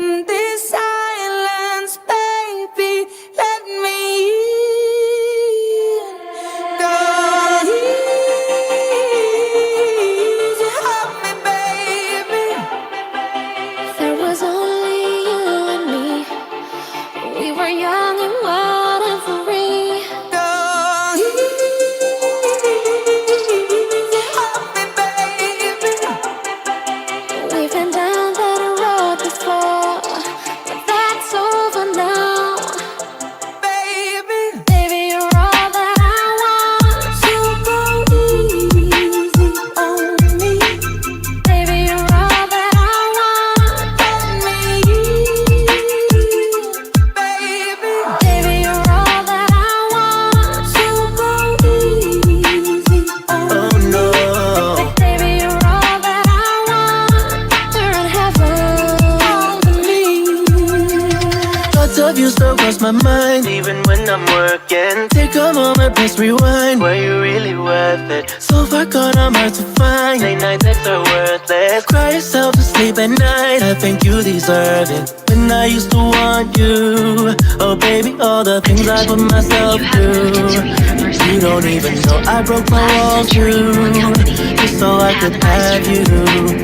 This silence, baby, let me in. Go easy, hold me, baby. There was only you and me. We were young and wild and free. Go easy, hold me, baby. We've been down that road before, but that's over now. Baby, you're all that I want. So go easy on me. Baby, you're all that I want. Let me in. Baby, you're all that I want. So go easy on me. Oh no. Baby, you're all that I want. You're in heaven to me. Thoughts of you still cross my mind, even when I'm working. Take a moment, press rewind. Were you really worth it? So far gone, I'm hard to find. Late night texts are worthless. Cry yourself to sleep at night. I think you deserve it. When I used to want you, oh baby, all the things I put myself through. You don't even know I broke my walls too, just so I could have you.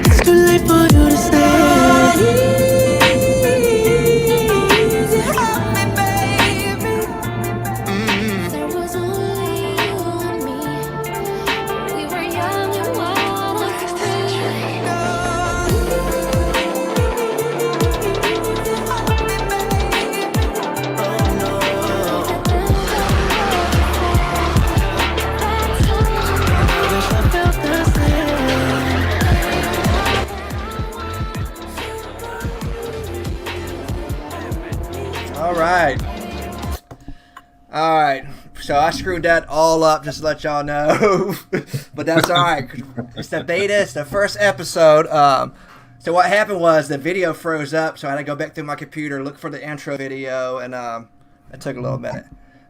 It's too late for you to stay. Easy, hold me, baby. There was only you and me. We were young and wild and free. All right. So I screwed that all up, just to let y'all know. But that's all right. It's the beta. It's the first episode. So what happened was the video froze up, so I had to go back through my computer, look for the intro video, and it took a little minute.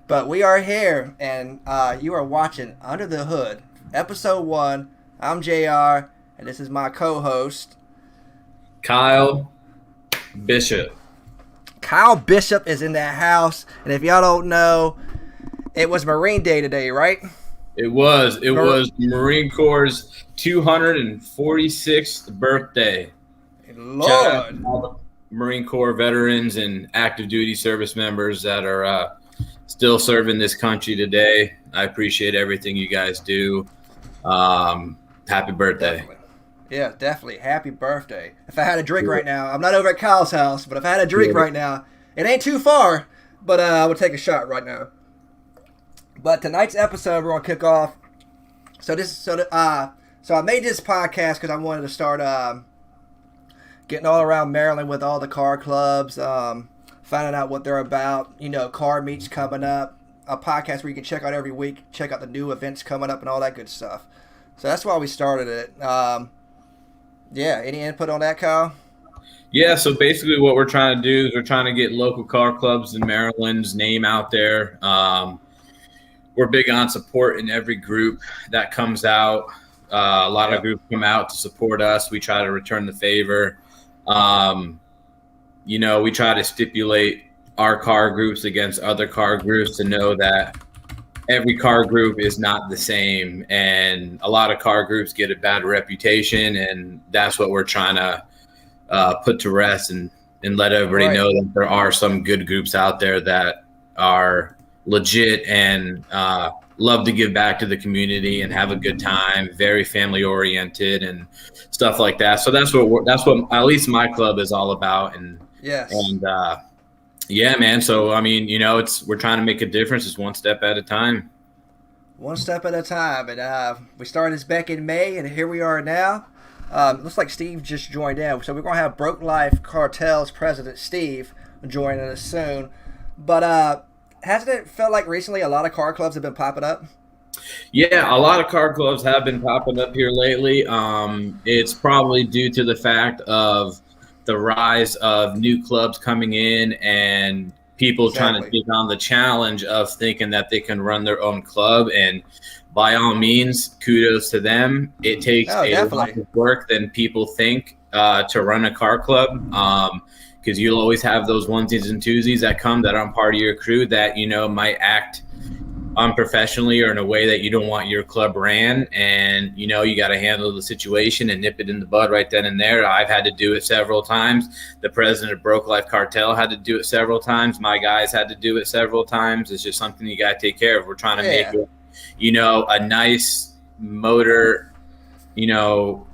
But we are here, and you are watching Under the Hood, episode 1. I'm JR, and this is my co-host. Kyle Bishop. Kyle Bishop is in that house, and if y'all don't know, it was Marine Day today, right? It was Marine Corps' 246th birthday. Lord. Shout out to all the Marine Corps veterans and active duty service members that are still serving this country today. I appreciate everything you guys do. Happy birthday. Definitely. Yeah, definitely. Happy birthday. If I had a drink right now, I'm not over at Kyle's house, but if I had a drink right now, it ain't too far, but I would take a shot right now. But tonight's episode, we're going to kick off. So I made this podcast because I wanted to start getting all around Maryland with all the car clubs, finding out what they're about, car meets coming up, a podcast where you can check out every week, check out the new events coming up and all that good stuff. So that's why we started it. Yeah, any input on that, Kyle? Yeah, so basically what we're trying to do is we're trying to get local car clubs in Maryland's name out there. We're big on supporting every group that comes out. A lot of groups come out to support us. We try to return the favor. We try to stipulate our car groups against other car groups to know that every car group is not the same, and a lot of car groups get a bad reputation, and that's what we're trying to put to rest and let everybody know that there are some good groups out there that are legit and love to give back to the community and have a good time, very family oriented and stuff like that. So that's what at least my club is all about. And yeah, man. So I mean, we're trying to make a difference. It's one step at a time. One step at a time. And we started this back in May, and here we are now. Looks like Steve just joined in. So we're going to have Broke Life Cartel's president, Steve, joining us soon. But hasn't it felt like recently a lot of car clubs have been popping up? Yeah, a lot of car clubs have been popping up here lately. It's probably due to the fact of the rise of new clubs coming in and people trying to take on the challenge of thinking that they can run their own club. And by all means, kudos to them. It takes a lot of work than people think to run a car club. because you'll always have those onesies and twosies that come that aren't part of your crew that, might act unprofessionally or in a way that you don't want your club ran, and you got to handle the situation and nip it in the bud right then and there. I've had to do it several times. The president of Broke Life Cartel had to do it several times. My guys had to do it several times. It's just something you got to take care of. We're trying to make it a nice motor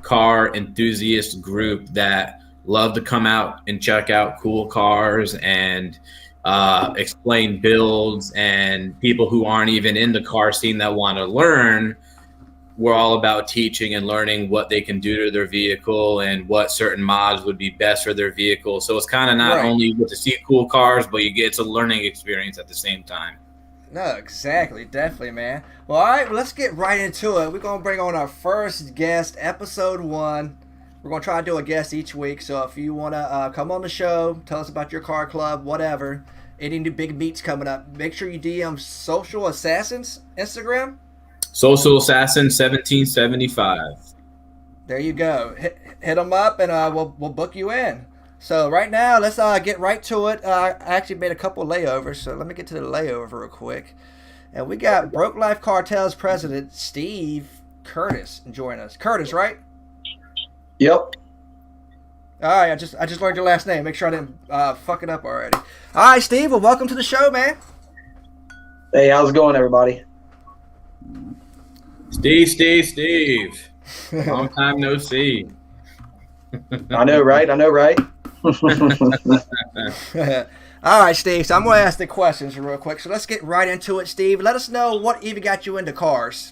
car enthusiast group that love to come out and check out cool cars and explain builds, and people who aren't even in the car scene that want to learn. We're all about teaching and learning what they can do to their vehicle and what certain mods would be best for their vehicle. So it's kind of not only you get to see cool cars, but you get a learning experience at the same time. No, exactly. Definitely, man. Well, all right, let's get right into it. We're going to bring on our first guest, episode 1. We're going to try to do a guest each week. So if you want to come on the show, tell us about your car club, whatever, any new big meets coming up, make sure you DM Social Assassins Instagram. Social Assassin 1775. There you go. Hit them up, and we'll book you in. So right now, let's get right to it. I actually made a couple layovers, so let me get to the layover real quick. And we got Broke Life Cartel's president, Steve Curtis, joining us. Curtis, right? Yep. All right, I just learned your last name. Make sure I didn't fuck it up already. All right, Steve. Well, welcome to the show, man. Hey, how's it going, everybody? Steve. Long time no see. I know, right? All right, Steve. So I'm going to ask the questions real quick. So let's get right into it, Steve. Let us know what even got you into cars.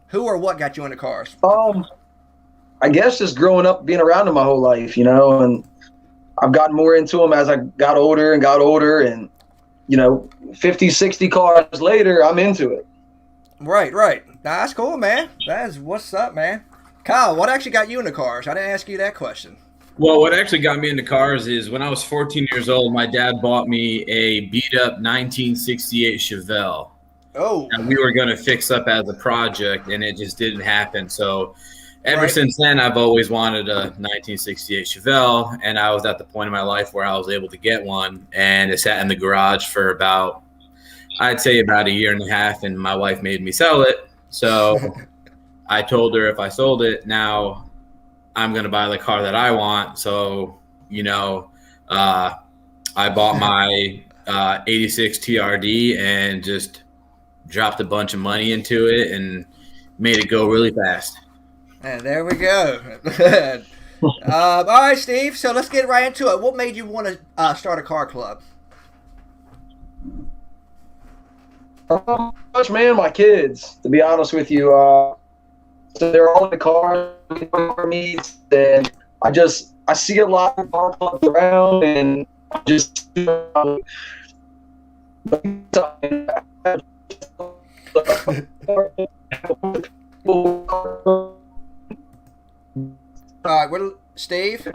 Who or what got you into cars? I guess just growing up, being around them my whole life, and I've gotten more into them as I got older, and 50, 60 cars later, I'm into it. Right. Nah, that's cool, man. That is what's up, man. Kyle, what actually got you into cars? I didn't ask you that question. Well, what actually got me into cars is when I was 14 years old, my dad bought me a beat-up 1968 Chevelle. Oh. And we were going to fix up as a project, and it just didn't happen. So ever since then, I've always wanted a 1968 Chevelle, and I was at the point in my life where I was able to get one, and it sat in the garage for about a year and a half, and my wife made me sell it. So I told her if I sold it, now I'm going to buy the car that I want. So, I bought my 86 TRD and just dropped a bunch of money into it and made it go really fast. And there we go. All right, Steve. So let's get right into it. What made you want to start a car club? Much, man, my kids, to be honest with you. So they're all in the car meets, and I see a lot of car clubs around, and I just All right, Steve.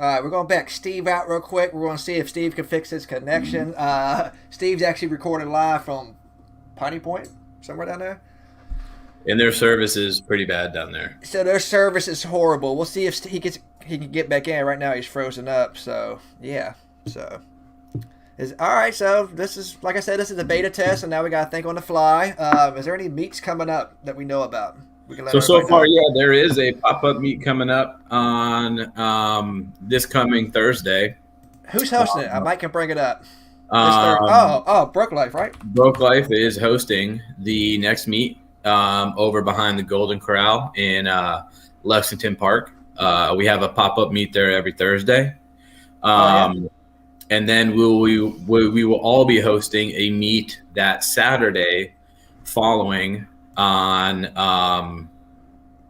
All right, we're going to back Steve out real quick. We're going to see if Steve can fix his connection. Steve's actually recording live from Piney Point, somewhere down there. And their service is pretty bad down there. So their service is horrible. We'll see if he can get back in. Right now he's frozen up. So yeah. So all right. So this is, like I said, this is a beta test, and now we got to think on the fly. Is there any meets coming up that we know about? So far, yeah, there is a pop-up meet coming up on this coming Thursday. Who's hosting it? I might can bring it up. Broke Life, right? Broke Life is hosting the next meet over behind the Golden Corral in Lexington Park. We have a pop-up meet there every Thursday. And then we will all be hosting a meet that Saturday following on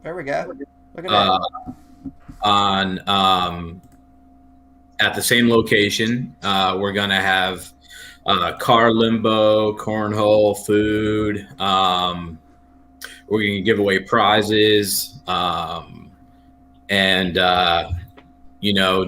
there we go. Look at that. At the same location. We're gonna have car limbo, cornhole, food. We're gonna give away prizes, and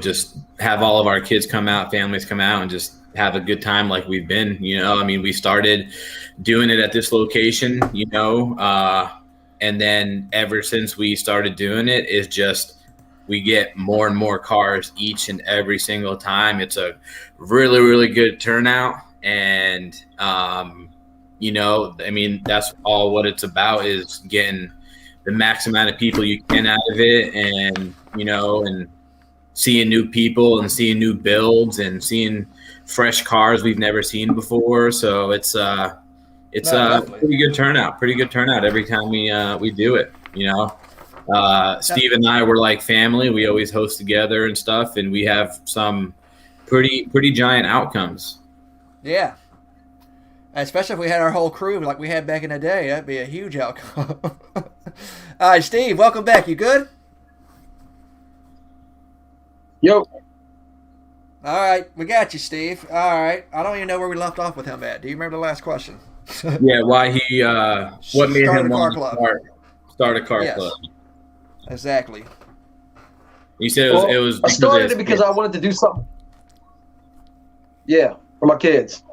just have all of our kids come out, families come out, and just have a good time like we've been. We started doing it at this location, and then ever since we started doing it, it's just we get more and more cars each and every single time. It's a really, really good turnout. And, you know, I mean, that's all what it's about, is getting the max amount of people you can out of it. And, you know, and seeing new people and seeing new builds and seeing fresh cars we've never seen before. So it's a pretty good turnout every time we do it, you know. Steve and I were like family. We always host together and stuff, and we have some pretty giant outcomes. Yeah. Especially if we had our whole crew like we had back in the day, that'd be a huge outcome. All right, Steve, welcome back. You good? Yo. All right, we got you, Steve. All right, I don't even know where we left off with him at. Do you remember the last question? Yeah, why he what made him want to start a car club? Exactly. You said it was I started it because I wanted to do something. Yeah, for my kids.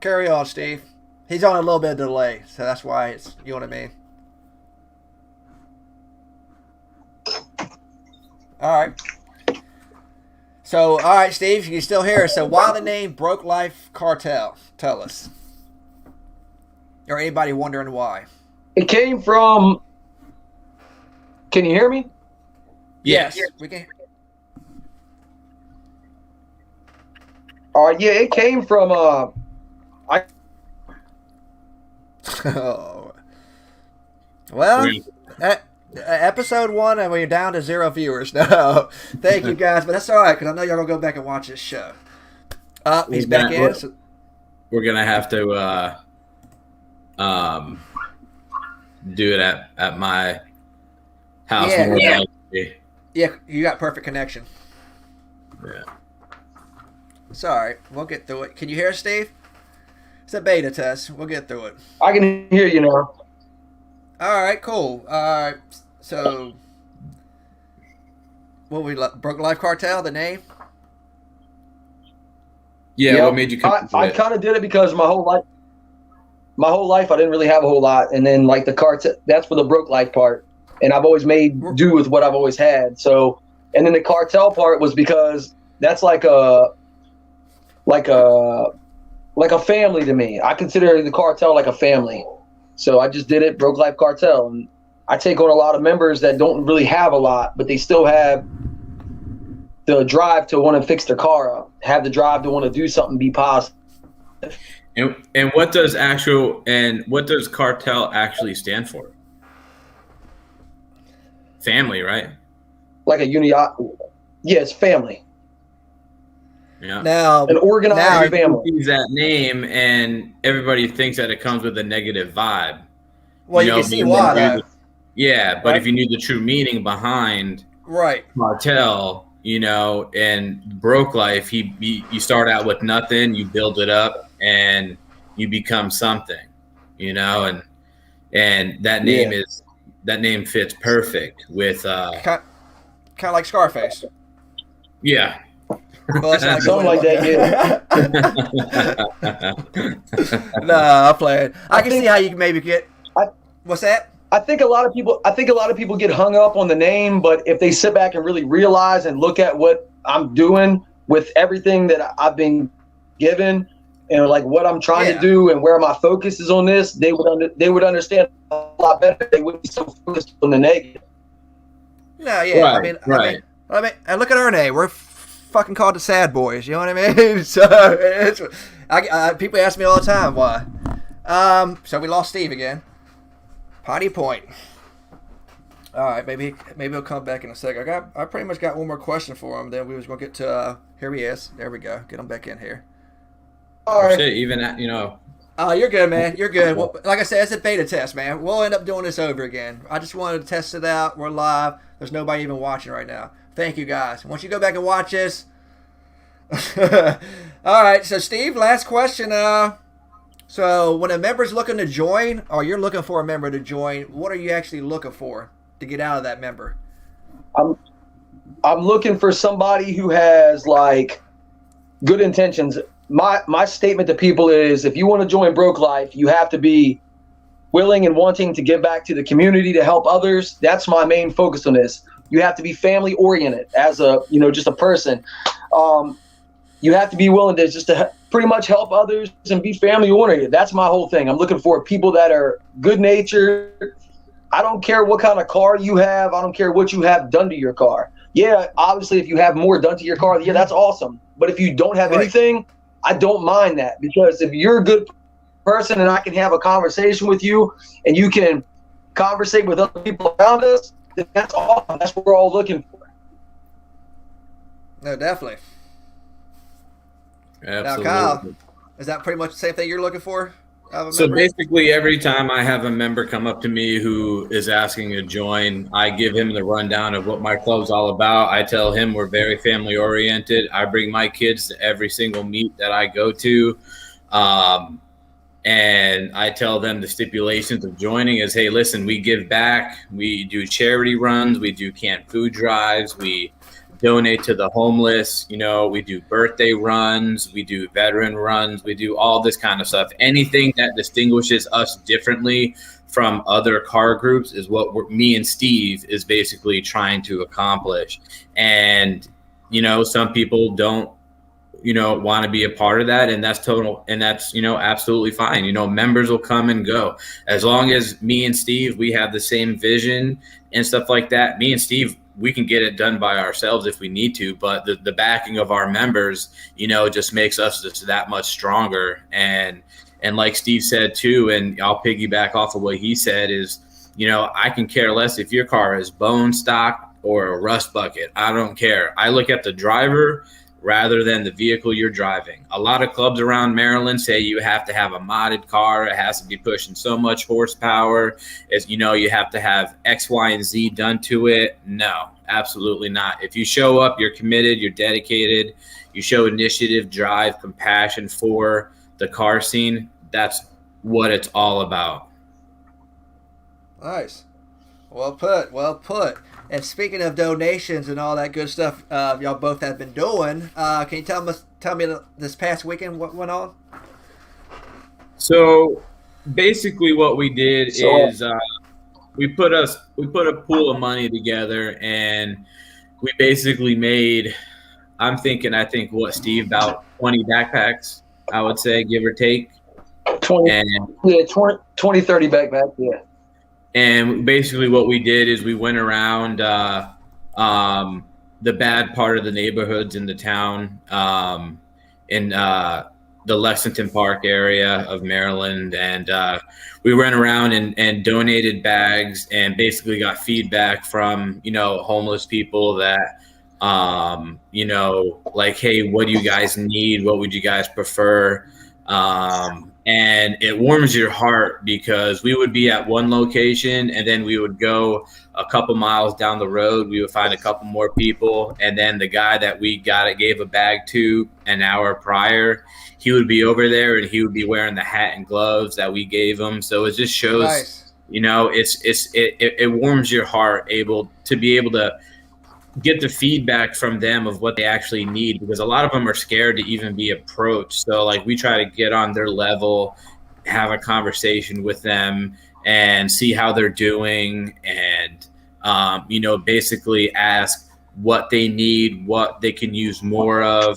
Carry on, Steve. He's on a little bit of delay, so that's why it's, you know what I mean? All right. So, all right, Steve, you still hear us. So, why the name Broke Life Cartel? Tell us. Or anybody wondering why? It came from. Can you hear me? Yes, we can. Yeah, it came from. Oh. Well, episode 1, and we're down to 0 viewers now. Thank you guys, but that's all right because I know y'all gonna go back and watch this show. He's back in. We're gonna have to do it at my house. Yeah, you got perfect connection. Yeah. It's all right. We'll get through it. Can you hear us, Steve? It's a beta test. We'll get through it. I can hear you now. All right, cool. All right, so Broke Life Cartel, the name? Yeah, what made you come I kind of did it because my whole life I didn't really have a whole lot, and then like the cartel, that's for the broke life part, and I've always made do with what I've always had. So, and then the cartel part was because that's like a family to me. I consider the cartel like a family. So I just did it, Broke Life Cartel. And I take on a lot of members that don't really have a lot, but they still have the drive to want to fix their car up, have the drive to want to do something, be positive. And what does cartel actually stand for? Family, right? Like a yeah, it's family. Yeah. Now, an organized family. Use that name, and everybody thinks that it comes with a negative vibe. Well, you can see why. But right? If you knew the true meaning behind cartel, you know, and Broke Life, you start out with nothing, you build it up, and you become something, you know, and that name fits perfect with kind of like Scarface. Yeah. Well, something like that, yeah. No, I'm playing. I can see how you can maybe get. What's that? I think a lot of people get hung up on the name, but if they sit back and really realize and look at what I'm doing with everything that I've been given, and like what I'm trying to do and where my focus is on this, they would understand a lot better. They wouldn't be so focused on the negative. No, yeah. Right, I mean, and look at our name. We're fucking called the Sad Boys. You know what I mean? So people ask me all the time why. So we lost Steve again. Potty Point. All right, maybe he'll come back in a second. I pretty much got one more question for him. Then we was gonna get to here he is. There we go. Get him back in here. All right. Shit, even at, you know. Oh, you're good, man. You're good. Well, like I said, it's a beta test, man. We'll end up doing this over again. I just wanted to test it out. We're live. There's nobody even watching right now. Thank you, guys. Once you go back and watch this. All right, so Steve, last question. So when a member's looking to join, or you're looking for a member to join, what are you actually looking for to get out of that member? I'm looking for somebody who has like good intentions. My statement to people is, if you want to join Broke Life, you have to be willing and wanting to give back to the community to help others. That's my main focus on this. You have to be family oriented as a, just a person. You have to be willing to just to pretty much help others and be family oriented. That's my whole thing. I'm looking for people that are good natured. I don't care what kind of car you have. I don't care what you have done to your car. Yeah, obviously, if you have more done to your car, yeah, that's awesome. But if you don't have anything, I don't mind that, because if you're a good person and I can have a conversation with you and you can conversate with other people around us, then that's awesome. That's what we're all looking for. No, definitely. Absolutely. Now, Kyle, is that pretty much the same thing you're looking for? So basically, every time I have a member come up to me who is asking to join, I give him the rundown of what my club's all about. I tell him we're very family oriented. I bring my kids to every single meet that I go to. And I tell them the stipulations of joining is, hey, listen, we give back. We do charity runs. We do canned food drives. We donate to the homeless. We do birthday runs. We do veteran runs. We do all this kind of stuff. Anything that distinguishes us differently from other car groups is what me and Steve is basically trying to accomplish. And, some people don't, want to be a part of that, and that's total, and that's, absolutely fine. Members will come and go. As long as me and Steve, we have the same vision and stuff like that, me and Steve, we can get it done by ourselves if we need to, but the backing of our members, just makes us just that much stronger. And like Steve said too, and I'll piggyback off of what he said is, I can care less if your car is bone stock or a rust bucket. I don't care. I look at the driver rather than the vehicle you're driving. A lot of clubs around Maryland say you have to have a modded car. It has to be pushing so much horsepower. As you have to have X, Y, and Z done to it. No, absolutely not. If you show up, you're committed, you're dedicated, you show initiative, drive, compassion for the car scene. That's what it's all about. Nice. Well put. Well put. And speaking of donations and all that good stuff, y'all both have been doing. Can you tell me this past weekend what went on? So basically, what we did is we put a pool of money together, and we basically made. I think what, Steve, about 20 backpacks, I would say, give or take. 20, 30 backpacks, yeah. And basically what we did is we went around the bad part of the neighborhoods in the town, in the Lexington Park area of Maryland. And we went around and donated bags and basically got feedback from, homeless people that, like, hey, what do you guys need? What would you guys prefer? And it warms your heart, because we would be at one location and then we would go a couple miles down the road. We would find a couple more people. And then the guy that we gave a bag to an hour prior, he would be over there and he would be wearing the hat and gloves that we gave him. So it just shows, Nice. It warms your heart to be able to get the feedback from them of what they actually need, because a lot of them are scared to even be approached. So like, we try to get on their level, have a conversation with them and see how they're doing, and basically ask what they need, what they can use more of.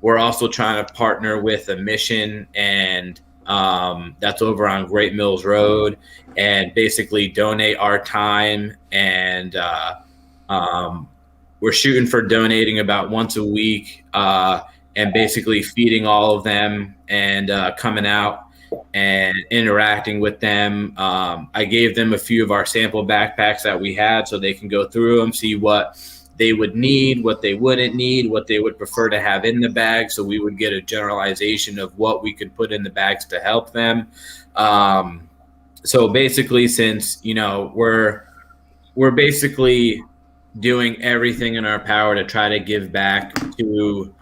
We're also trying to partner with a mission, and that's over on Great Mills Road, and basically donate our time. And we're shooting for donating about once a week, and basically feeding all of them and coming out and interacting with them. I gave them a few of our sample backpacks that we had so they can go through them, see what they would need, what they wouldn't need, what they would prefer to have in the bag. So we would get a generalization of what we could put in the bags to help them. So basically, since, we're basically doing everything in our power to try to give back to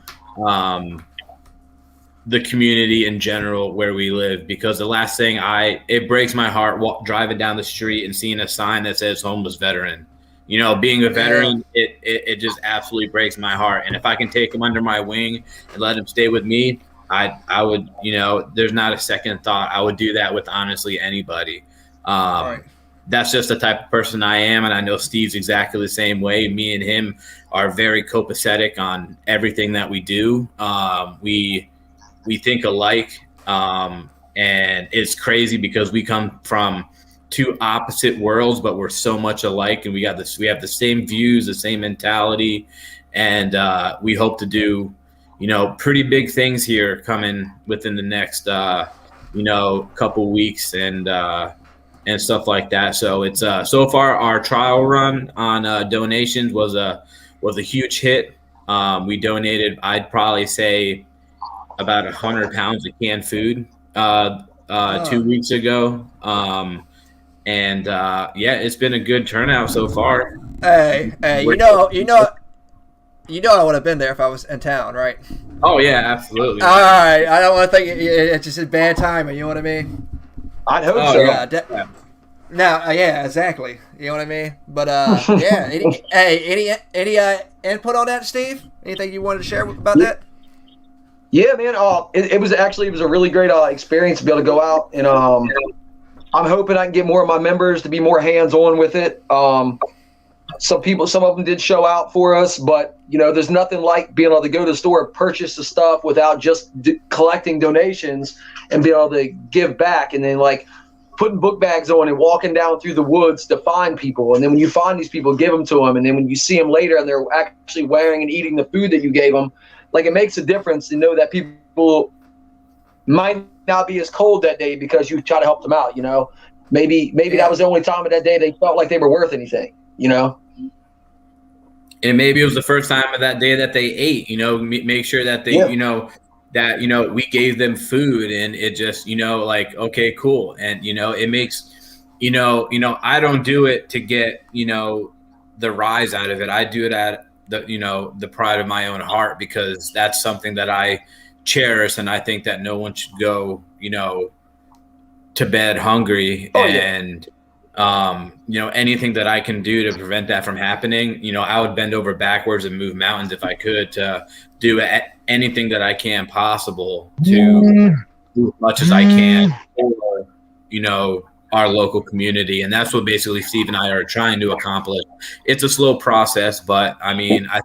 the community in general where we live, because the last thing it breaks my heart driving down the street and seeing a sign that says homeless veteran. Being a veteran, it just absolutely breaks my heart. And if I can take them under my wing and let them stay with me, I would, there's not a second thought. I would do that with honestly anybody. Right. That's just the type of person I am, and I know Steve's exactly the same way. Me and him are very copacetic on everything that we do. We think alike, and it's crazy because we come from two opposite worlds, but we're so much alike, and we have the same views, the same mentality, and we hope to do pretty big things here coming within the next couple weeks and stuff like that. So it's so far our trial run on donations was a huge hit. We donated, I'd probably say, about 100 pounds of canned food 2 weeks ago. It's been a good turnout so far. Hey, you know I would have been there if I was in town, right? Oh yeah, absolutely. All right, I don't want to think it's just a bad timing. You know what I mean? I'd hope Oh so. yeah. Now, yeah, exactly. You know what I mean? But yeah. Any input on that, Steve? Anything you wanted to share about that? Yeah, man. It was a really great experience to be able to go out, and I'm hoping I can get more of my members to be more hands-on with it. Some of them did show out for us, but there's nothing like being able to go to the store, purchase the stuff without just collecting donations and be able to give back, and then like putting book bags on and walking down through the woods to find people. And then when you find these people, give them to them. And then when you see them later and they're actually wearing and eating the food that you gave them, like it makes a difference to know that people might not be as cold that day because you try to help them out. Maybe that was the only time of that day they felt like they were worth anything. And maybe it was the first time of that day that they ate. Make sure that they, that we gave them food, and it just like, okay, cool. And it makes I don't do it to get the rise out of it. I do it at the pride of my own heart, because that's something that I cherish, and I think that no one should go to bed hungry. Anything that I can do to prevent that from happening, I would bend over backwards and move mountains if I could, to do anything that I can possible to do as much as I can for, our local community. And that's what basically Steve and I are trying to accomplish. It's a slow process, but I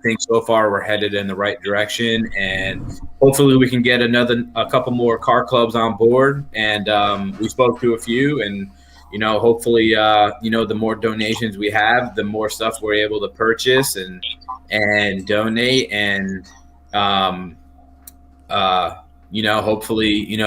think so far we're headed in the right direction, and hopefully we can get a couple more car clubs on board. And we spoke to a few, and hopefully, the more donations we have, the more stuff we're able to purchase and donate. And, hopefully,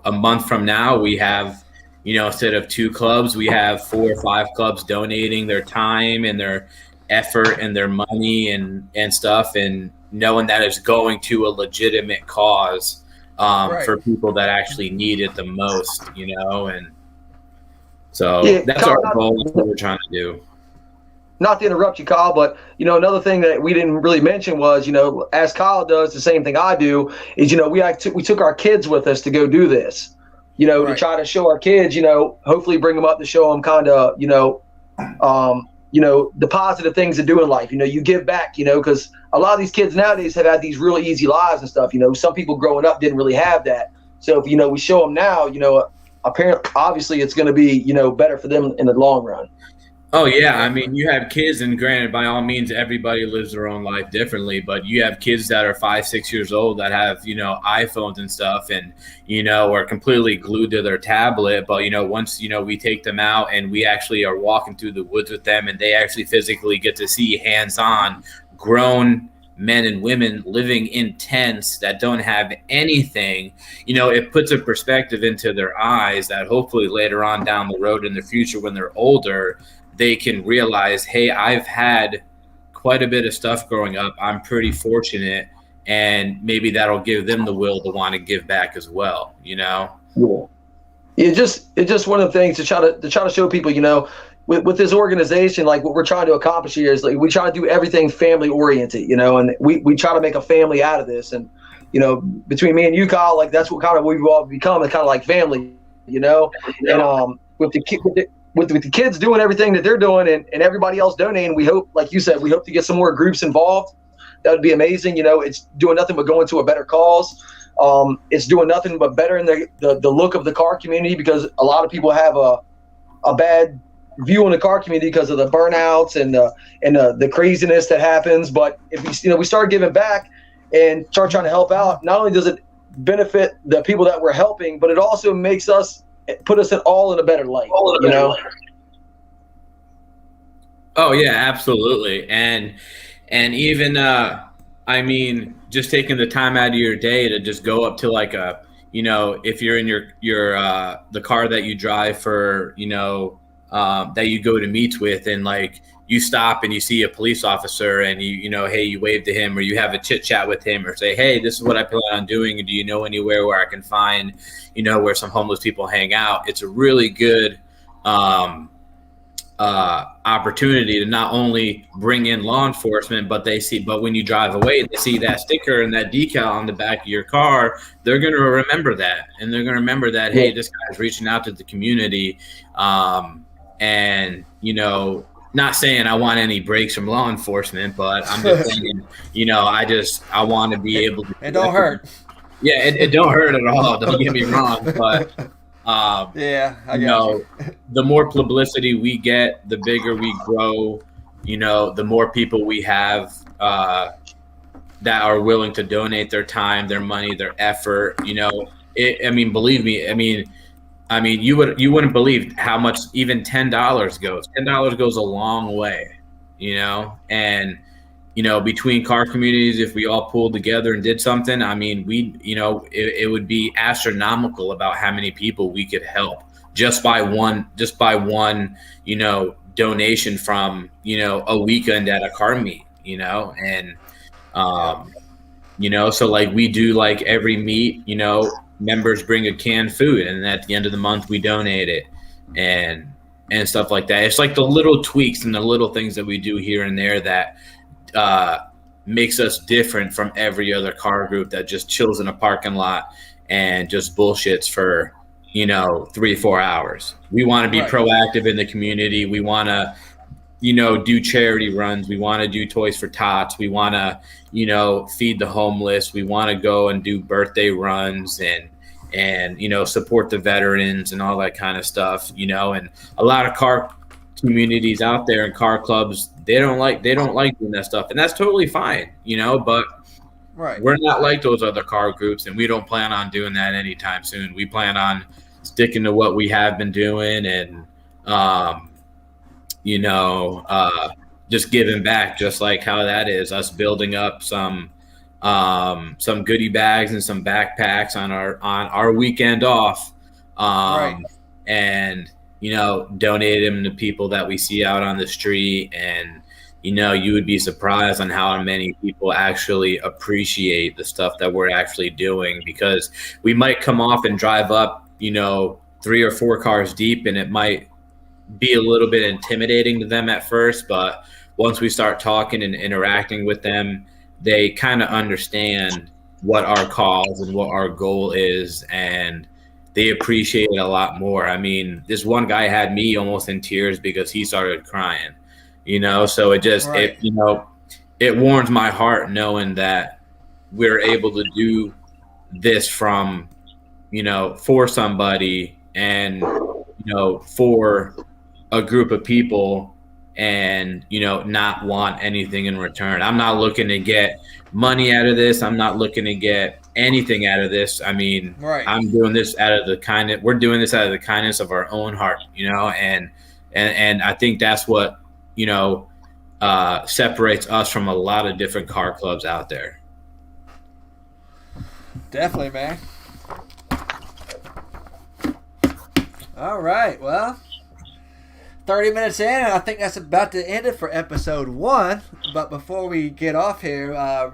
a month from now, we have, instead of 2 clubs, we have 4 or 5 clubs donating their time and their effort and their money and stuff, and knowing that it's going to a legitimate cause for people that actually need it the most, and so that's our goal. That's what we're trying to do. Not to interrupt you, Kyle, but another thing that we didn't really mention was, as Kyle does the same thing I do, is we took our kids with us to go do this, to try to show our kids, hopefully bring them up to show them kind of, the positive things to do in life. You give back, because a lot of these kids nowadays have had these really easy lives and stuff. Some people growing up didn't really have that. So if we show them now, apparently, obviously, it's going to be better for them in the long run. Oh yeah, you have kids, and granted, by all means, everybody lives their own life differently. But you have kids that are 5, 6 years old that have iPhones and stuff, and are completely glued to their tablet. But once we take them out and we actually are walking through the woods with them, and they actually physically get to see hands-on grown men and women living in tents that don't have anything, it puts a perspective into their eyes that hopefully later on down the road in the future, when they're older, they can realize, hey, I've had quite a bit of stuff growing up. I'm pretty fortunate, and maybe that'll give them the will to want to give back as well. Yeah. It's just one of the things to try to show people, with this organization, like what we're trying to accomplish here is, like, we try to do everything family oriented, and we try to make a family out of this. And, between me and you, Kyle, like that's what kind of we've all become, kind of like family, and with the kids doing everything that they're doing and everybody else donating, we hope, like you said, to get some more groups involved. That would be amazing. It's doing nothing but going to a better cause. It's doing nothing but bettering the look of the car community, because a lot of people have a bad view on the car community because of the burnouts and the craziness that happens. But if we start giving back and start trying to help out, not only does it benefit the people that we're helping, but it also makes us put us all in a better light. Oh yeah, absolutely. And even I mean, just taking the time out of your day to just go up to like a, if you're in your the car that you drive for, that you go to meets with, and like you stop and you see a police officer and hey, you wave to him, or you have a chit chat with him, or say, hey, this is what I plan on doing, and do you know anywhere where I can find, where some homeless people hang out? It's a really good opportunity to not only bring in law enforcement, but when you drive away, they see that sticker and that decal on the back of your car. They're going to remember that, and they're going to remember that, hey, this guy's reaching out to the community. And not saying I want any breaks from law enforcement, but I'm just saying, I want to be able to. It don't hurt. Yeah, it don't hurt at all. Don't get me wrong, but. Yeah, I got you. The more publicity we get, the bigger we grow. The more people we have that are willing to donate their time, their money, their effort. Believe me. You wouldn't believe how much even $10 goes. $10 goes a long way. And between car communities, if we all pulled together and did something, it would be astronomical about how many people we could help just by one, donation from, a weekend at a car meet, and, so like we do, like every meet, members bring a canned food, and at the end of the month we donate it and stuff like that. It's like the little tweaks and the little things that we do here and there that, makes us different from every other car group that just chills in a parking lot and just bullshits for 3-4 hours. We want to be proactive in the community. We want to do charity runs. We want to do Toys for Tots. We want to feed the homeless. We want to go and do birthday runs and support the veterans and all that kind of stuff. And a lot of car communities out there and car clubs, they don't like doing that stuff, and that's totally fine, but we're not like those other car groups, and we don't plan on doing that anytime soon. We plan on sticking to what we have been doing, and just giving back, just like how that is us building up some goodie bags and some backpacks on our weekend off, and donate them to people that we see out on the street. And, you would be surprised on how many people actually appreciate the stuff that we're actually doing, because we might come off and drive up, 3 or 4 cars deep, and it might be a little bit intimidating to them at first. But once we start talking and interacting with them, they kind of understand what our cause and what our goal is, and they appreciate it a lot more. This one guy had me almost in tears because he started crying, so it just, it warms my heart knowing that we're able to do this from, for somebody and, for a group of people, and, not want anything in return. I'm not looking to get money out of this. I'm not looking to get anything out of this. I'm doing this we're doing this out of the kindness of our own heart, and I think that's what, separates us from a lot of different car clubs out there. Definitely, man. All right. Well, 30 minutes in, and I think that's about to end it for episode 1. But before we get off here, I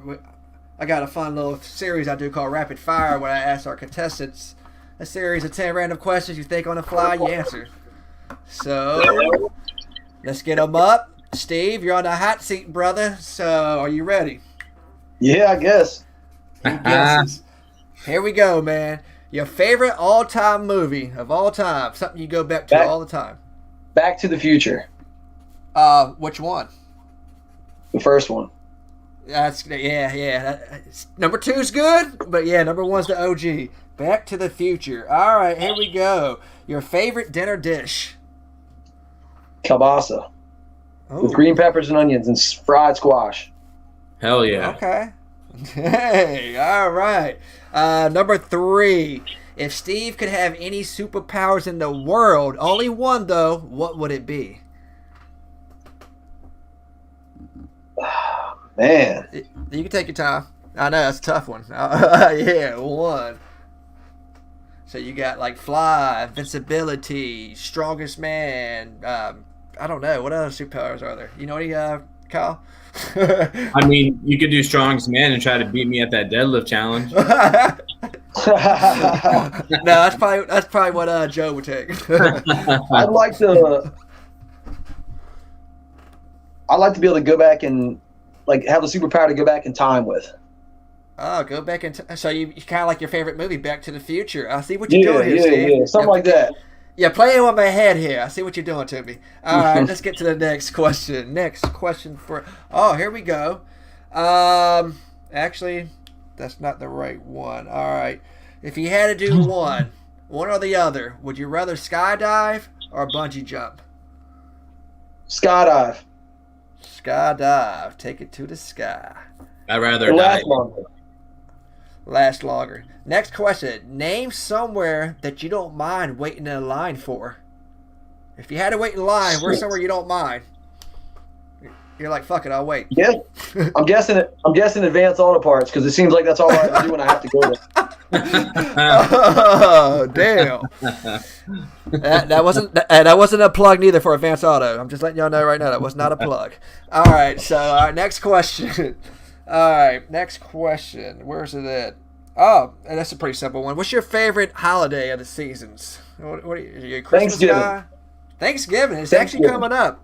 got a fun little series I do called Rapid Fire, where I ask our contestants a series of 10 random questions. You think on the fly, you answer. So, let's get them up. Steve, you're on the hot seat, brother. So, are you ready? Yeah, I guess. Here we go, man. Your favorite all-time movie of all time. Something you go back to all the time. Back to the Future. Which one? The first one. Number 2's good, but yeah, number 1's the OG. Back to the Future. All right, here we go. Your favorite dinner dish? Kielbasa Oh, with green peppers and onions and fried squash. Hell yeah. okay. Hey, all right. Number 3. If Steve could have any superpowers in the world, only one though, what would it be? Man, You can take your time. I know that's a tough one. Yeah, 1. So you got like fly, invincibility, strongest man. I don't know what other superpowers are there. You know any, Kyle? I mean, you could do strongest man and try to beat me at that deadlift challenge. No, that's probably what Joe would take. I'd like to be able to go back and like have the superpower to go back in time with. Oh, go back and so you kind of like your favorite movie, Back to the Future. I see what you're doing here, Steve. Yeah, something like that. Yeah, playing with my head here. I see what you're doing to me. All right, let's get to the next question. Next question here we go. Actually, that's not the right one. All right. If you had to do one or the other, would you rather skydive or bungee jump? Skydive. Skydive. Take it to the sky. I'd rather It die. lasts longer. Last longer. Next question. Name somewhere that you don't mind waiting in a line for. If you had to wait in line, where's somewhere you don't mind? You're like, fuck it, I'll wait. Yeah, I'm guessing advanced auto parts because it seems like that's all I have to do when I have to go there. Oh, damn. That wasn't a plug neither for Advanced Auto. I'm just letting y'all know right now that was not a plug. All right, so our next question. All right, next question. Where's it at? Oh, that's a pretty simple one. What's your favorite holiday of the seasons? What are you, Christmas Thanksgiving. guy? Thanksgiving. It's actually coming up.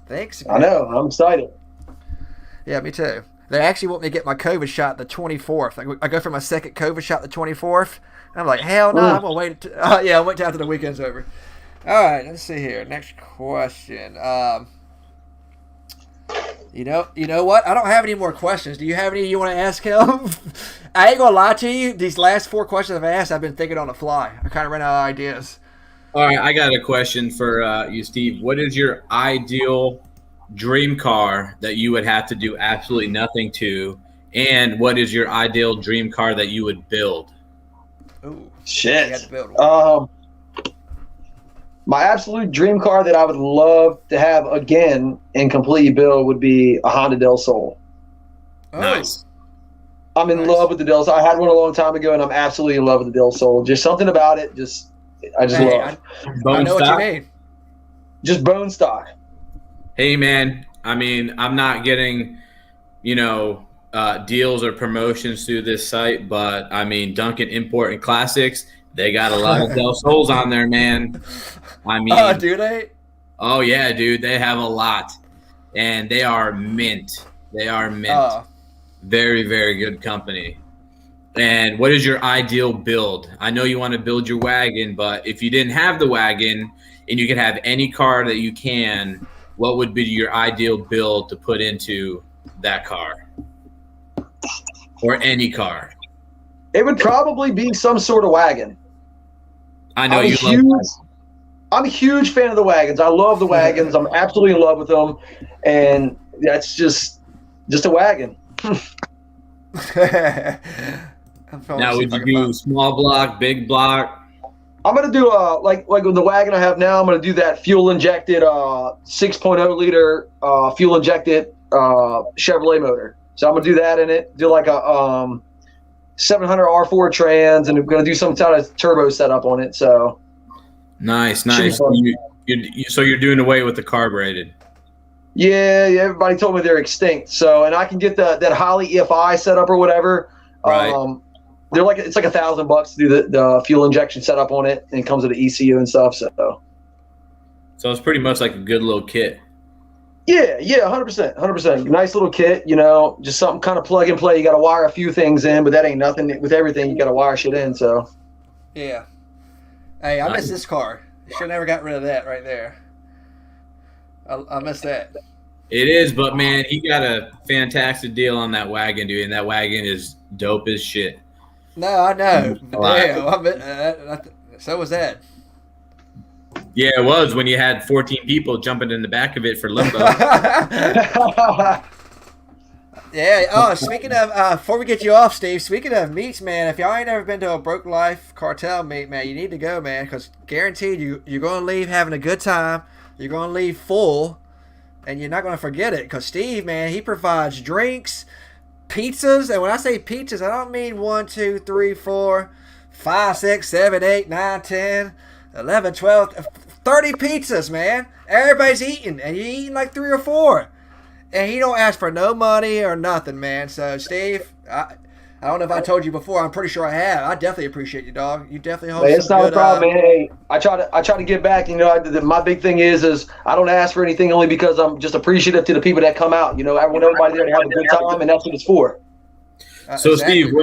Thanksgiving. I know. I'm excited. Yeah, me too. They actually want me to get my COVID shot the 24th. I go for my second COVID shot the 24th. I'm like, hell no, I'm going to wait. I'll wait till after the weekend's over. All right, let's see here. Next question. You know what? I don't have any more questions. Do you have any you want to ask him? I ain't going to lie to you. These last 4 questions I've asked, I've been thinking on the fly. I kind of ran out of ideas. All right, I got a question for you, Steve. What is your ideal dream car that you would have to do absolutely nothing to? And what is your ideal dream car that you would build? Ooh, Shit. you had to build one. My absolute dream car that I would love to have again and completely build would be a Honda Del Sol. Oh, Nice. I'm in love with the Del Sol. I had one a long time ago, and I'm absolutely in love with the Del Sol. Just something about it. I just love. I Bone know stock? what you mean. Just bone stock. Hey, man, I mean, I'm not getting, deals or promotions through this site, but, I mean, Duncan Import and Classics, they got a lot of Del Sols on there, man. I mean, Oh, do they? oh, yeah, dude, they have a lot, and they are mint. They are mint. Oh. Very, very good company. And what is your ideal build? I know you want to build your wagon, but if you didn't have the wagon and you could have any car that you can, what would be your ideal build to put into that car? Or any car? It would probably be some sort of wagon. I know I'm you huge, love that. I'm a huge fan of the wagons. I love the wagons. I'm absolutely in love with them, and that's just a wagon. Now, would you do small block, big block? I'm gonna do like with the wagon I have now. I'm gonna do that fuel injected 6.0 liter fuel injected Chevrolet motor. So I'm gonna do that in it. Do like a 700 R4 trans, and I'm gonna do some kind of turbo setup on it. So Nice. Should be So you're doing away with the carbureted. yeah, everybody told me they're extinct. So and I can get that Holly EFI setup or whatever. Right. They're like it's like $1,000 to do the fuel injection setup on it, and it comes with the ECU and stuff. So it's pretty much like a good little kit. yeah, 100%. Nice little kit, just something kind of plug and play. You got to wire a few things in, but that ain't nothing. With everything, you got to wire shit in. So Yeah. Hey, I miss this car. Should have never got rid of that right there. I miss that. It is, but man, he got a fantastic deal on that wagon, dude, and that wagon is dope as shit. No, I know. But Alive. damn, I so was that. Yeah, it was when you had 14 people jumping in the back of it for limbo. Yeah. Oh, speaking of, before we get you off, Steve. Speaking of meets, man. If y'all ain't ever been to a Broke Life Cartel meet, man, you need to go, man. Because guaranteed, you're gonna leave having a good time. You're gonna leave full, and you're not gonna forget it. Because Steve, man, he provides drinks, pizzas, and when I say pizzas, I don't mean 1, 2, 3, 4, 5, 6, 7, 8, 9, 10, 11, 12, 30 pizzas, man. Everybody's eating, and you're eating like 3 or 4. And he don't ask for no money or nothing, man. So, Steve, I don't know if I told you before. I'm pretty sure I have. I definitely appreciate you, dog. You definitely hold It's some not good, a problem, man. Hey, I try to give back. You know, my big thing is I don't ask for anything only because I'm just appreciative to the people that come out. You know, I want everybody there to have a good time, and that's what it's for. So, exactly, Steve,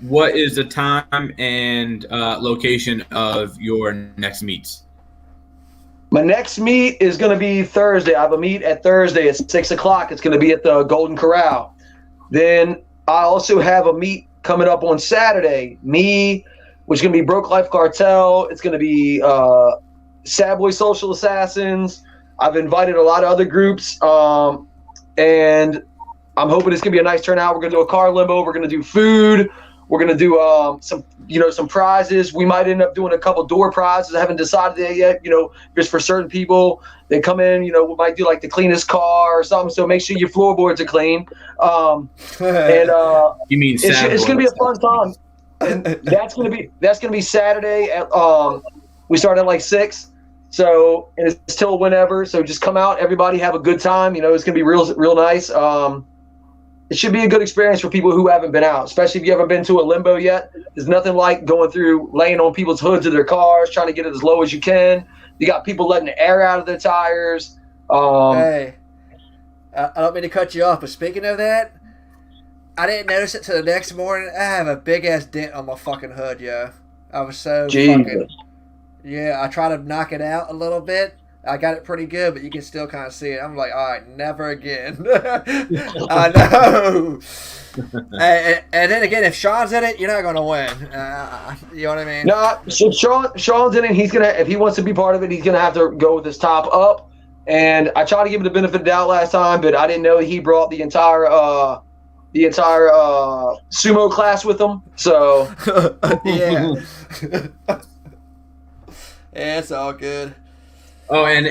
what is the time and location of your next meets? My next meet is going to be Thursday. I have a meet at Thursday at 6 o'clock. It's going to be at the Golden Corral. Then I also have a meet coming up on Saturday. Which is going to be Broke Life Cartel. It's going to be Sad Boy Social Assassins. I've invited a lot of other groups, and I'm hoping it's going to be a nice turnout. We're going to do a car limbo. We're going to do food. We're going to do some prizes. We might end up doing a couple door prizes. I haven't decided that yet, just for certain people. They come in, we might do like the cleanest car or something. So make sure your floorboards are clean. You mean it's going to be a fun time. And that's going to be Saturday at we start at like 6. So, and it's till whenever. So just come out, everybody have a good time. It's going to be real nice. It should be a good experience for people who haven't been out, especially if you haven't been to a limbo yet. There's nothing like laying on people's hoods of their cars, trying to get it as low as you can. You got people letting the air out of their tires. Hey, I don't mean to cut you off, but speaking of that, I didn't notice it till the next morning. I have a big ass dent on my fucking hood, yo. I was so fucking. Yeah, I tried to knock it out a little bit. I got it pretty good, but you can still kind of see it. I'm like, all right, never again. I know. and then again, if Sean's in it, you're not going to win. You know what I mean? No, so Sean's in it. If he wants to be part of it, he's going to have to go with his top up. And I tried to give him the benefit of the doubt last time, but I didn't know he brought the entire sumo class with him. So yeah. Yeah, it's all good. Oh, and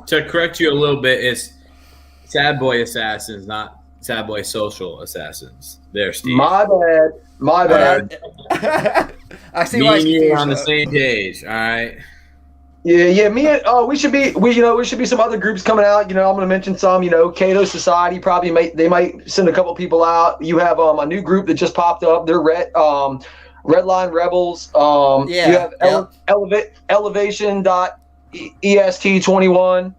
to correct you a little bit, it's Sad Boy Assassins, not Sad Boy Social Assassins. There, Steve. My bad. I see Me why and you you're are on the same page. All right. Yeah. We should be some other groups coming out. I'm going to mention some. Cato Society they might send a couple people out. You have a new group that just popped up. They're Redline Rebels. You have Elevation.est21.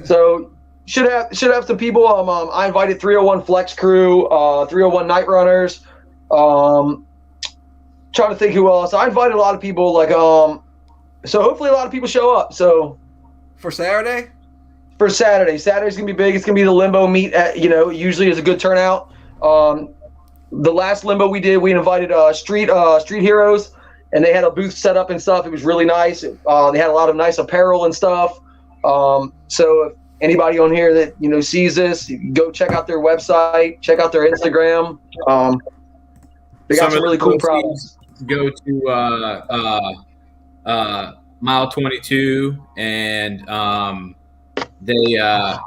So should have some people. I invited 301 Flex Crew, 301 Night Runners. Trying to think who else. I invited a lot of people. So hopefully a lot of people show up. So for Saturday. Saturday's gonna be big. It's gonna be the limbo meet. Usually is a good turnout. The last limbo we did, we invited street heroes, and they had a booth set up and stuff. It was really nice. They had a lot of nice apparel and stuff. So if anybody on here that sees this, go check out their website, check out their Instagram. They got some really cool products. Go to Mile 22, and their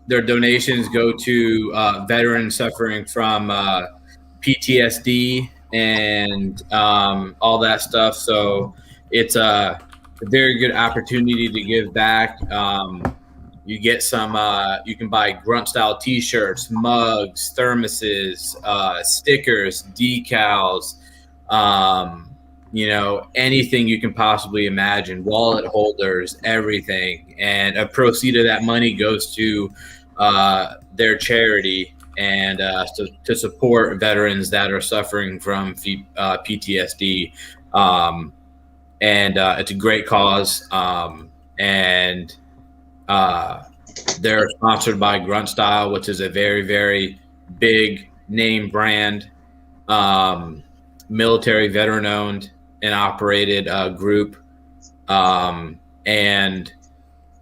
donations go to veterans suffering from PTSD and all that stuff. So it's a very good opportunity to give back. You get some, you can buy grunt style t-shirts, mugs, thermoses, stickers, decals, anything you can possibly imagine, wallet holders, everything. And a proceed of that money goes to their charity and to support veterans that are suffering from PTSD. And it's a great cause. And They're sponsored by Grunt Style, which is a very, very big name brand, military veteran owned and operated group. And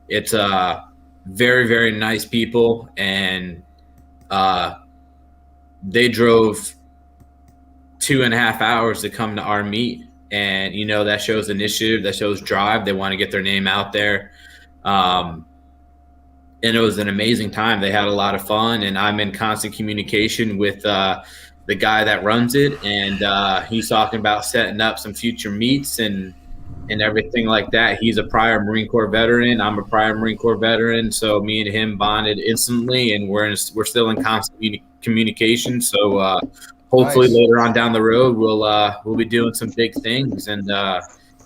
it's very, very nice people. And they drove 2.5 hours to come to our meet. And, you know, that shows initiative, that shows drive. They want to get their name out there. And it was an amazing time. They had a lot of fun, and I'm in constant communication with the guy that runs it. And he's talking about setting up some future meets and everything like that. He's a prior Marine Corps veteran. I'm a prior Marine Corps veteran. So me and him bonded instantly, and we're still in constant communication. So hopefully later on down the road, we'll be doing some big things and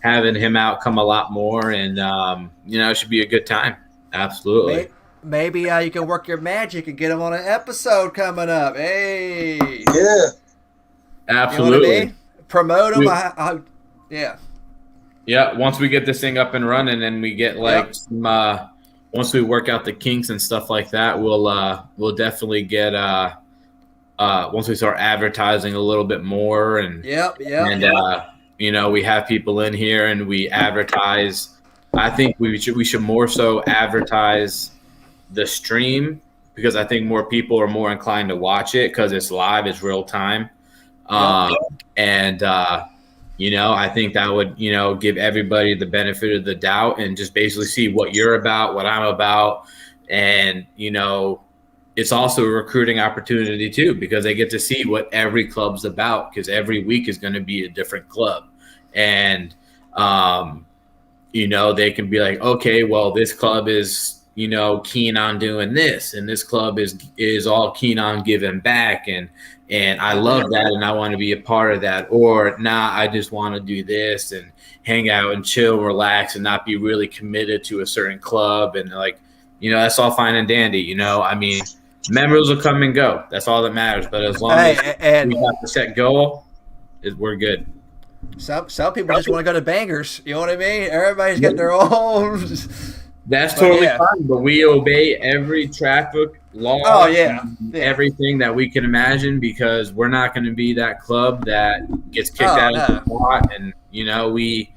having him out come a lot more. And, you know, it should be a good time. Absolutely. Maybe you can work your magic and get him on an episode coming up. Hey. Yeah. Absolutely. You know what I mean? Promote him. Yeah. Yeah. Once we get this thing up and running and we get like some, once we work out the kinks and stuff like that, we'll definitely get once we start advertising a little bit more and you know, we have people in here and we advertise. I think we should more so advertise the stream, because I think more people are more inclined to watch it because it's live, it's real time. And you know, I think that would, you know, give everybody the benefit of the doubt and just basically see what you're about, what I'm about. And, you know, it's also a recruiting opportunity too, because they get to see what every club's about, because every week is going to be a different club. And, you know, they can be like, okay, well, this club is, you know, keen on doing this, and this club is all keen on giving back, and I love that, and I want to be a part of that. Or I just want to do this and hang out and chill, relax, and not be really committed to a certain club. And like, you know, that's all fine and dandy. You know, I mean, members will come and go. That's all that matters. But as long as we have the set goal, we're good. Some people just want to go to bangers. You know what I mean? Everybody's got their own. That's totally fine, but we obey every traffic law. Oh yeah. Everything that we can imagine, because we're not going to be that club that gets kicked out of the spot. And you know, we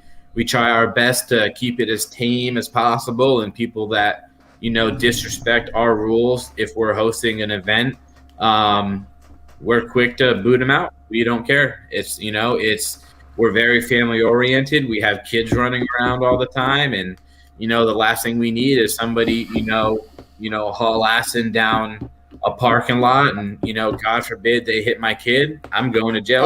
try our best to keep it as tame as possible. And people that, you know, disrespect our rules, if we're hosting an event, we're quick to boot them out. We don't care. It's, you know, we're very family oriented. We have kids running around all the time, and you know, the last thing we need is somebody, you know, haul assing down a parking lot, and you know, God forbid they hit my kid. I'm going to jail.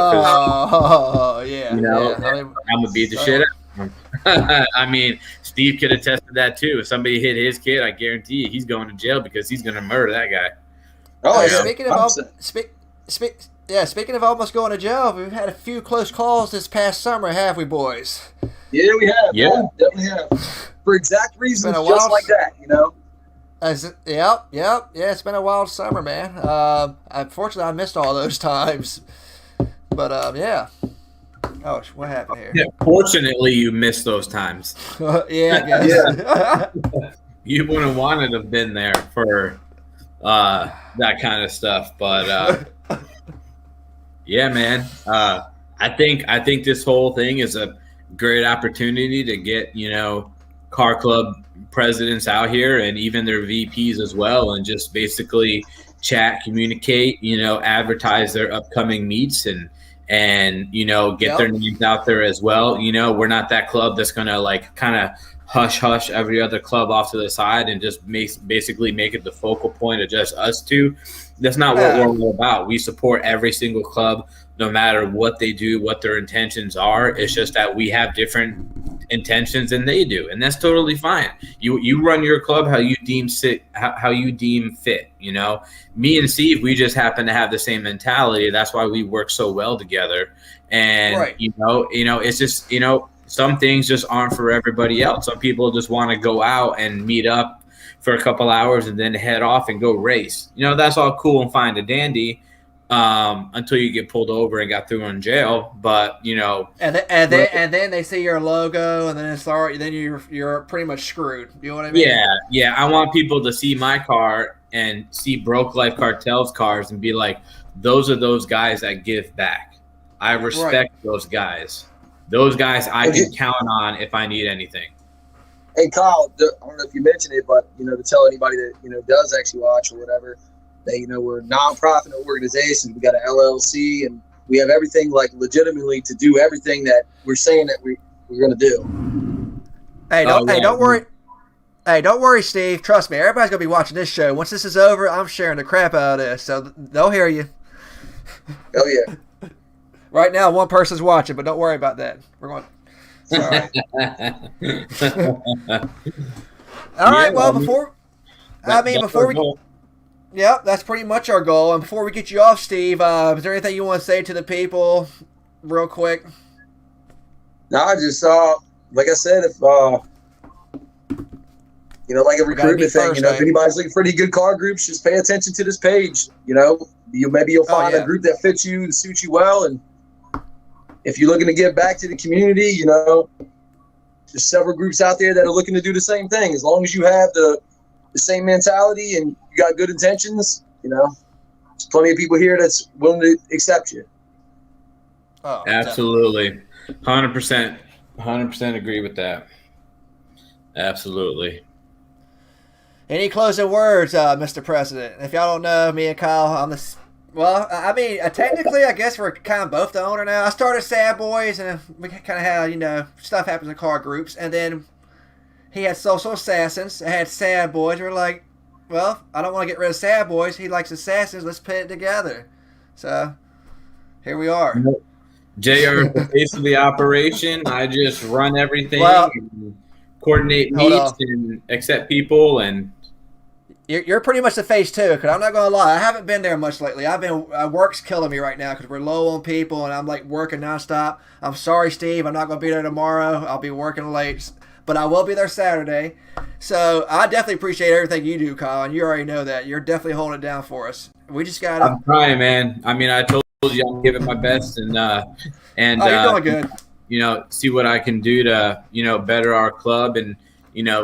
You know, I'm gonna beat the shit out of him. I mean, Steve could attest to that too. If somebody hit his kid, I guarantee you he's going to jail, because he's gonna murder that guy. Oh yeah. Speaking of almost going to jail, we've had a few close calls this past summer, have we, boys? Yeah, we have. Yeah, definitely have. For exact reasons, just like that, you know. Yep. It's been a wild summer, man. Unfortunately, I missed all those times. But yeah. Oh, what happened here? Yeah, fortunately, you missed those times. Yeah, I guess. You wouldn't wanted to have been there for that kind of stuff, but yeah, man. I think this whole thing is a great opportunity to get, you know, car club presidents out here, and even their VPs as well, and just basically chat, communicate, you know, advertise their upcoming meets, and you know, get their names out there as well. You know, we're not that club that's gonna like kind of hush every other club off to the side and just basically make it the focal point of just us two. That's not what we're all about. We support every single club, no matter what they do, what their intentions are. It's just that we have different intentions than they do, and that's totally fine. You run your club how you deem fit. You know, me and Steve, we just happen to have the same mentality. That's why we work so well together. And you know, it's just, you know, some things just aren't for everybody else. Some people just want to go out and meet up for a couple hours and then head off and go race. You know, that's all cool and fine and dandy. until you get pulled over and got thrown in jail. But and then they see your logo, and then then you're pretty much screwed. You know what I mean? Yeah. I want people to see my car and see Broke Life Cartel's cars and be like, those are those guys that give back. I respect those guys. Those guys I can count on if I need anything. Hey, Kyle, I don't know if you mentioned it, but, to tell anybody that, does actually watch or whatever, that, we're a nonprofit organization. We got an LLC, and we have everything, like, legitimately to do everything that we're saying that we're going to do. Hey, don't worry. Hey, don't worry, Steve. Trust me, everybody's going to be watching this show. Once this is over, I'm sharing the crap out of this, so they'll hear you. Oh, yeah. Right now, one person's watching, but don't worry about that. We're going. Sorry. All right. Well, before we. Yep, that's pretty much our goal. And before we get you off, Steve, is there anything you want to say to the people, real quick? No, I just like I said, if like a recruitment thing, if anybody's looking for any good car groups, just pay attention to this page. Maybe you'll find a group that fits you, that suits you well, and if you're looking to give back to the community, there's several groups out there that are looking to do the same thing. As long as you have the same mentality and you got good intentions, there's plenty of people here that's willing to accept you. Oh, absolutely. 100% agree with that. Absolutely. Any closing words, Mr. President? If y'all don't know, me and Kyle, technically, I guess we're kind of both the owner now. I started Sad Boys, and we kind of had, stuff happens in car groups. And then he had Social Assassins. I had Sad Boys. We're like, well, I don't want to get rid of Sad Boys. He likes Assassins. Let's put it together. So, here we are. JR is the face of the operation. I just run everything, and coordinate meets, and accept people, and... You're pretty much the face too, because I'm not going to lie. I haven't been there much lately. Work's killing me right now because we're low on people and I'm like working nonstop. I'm sorry, Steve. I'm not going to be there tomorrow. I'll be working late, but I will be there Saturday. So I definitely appreciate everything you do, Colin. You already know that. You're definitely holding it down for us. We just got to. I'm trying, man. I told you I'm giving my best and you're doing good. See what I can do to, better our club and,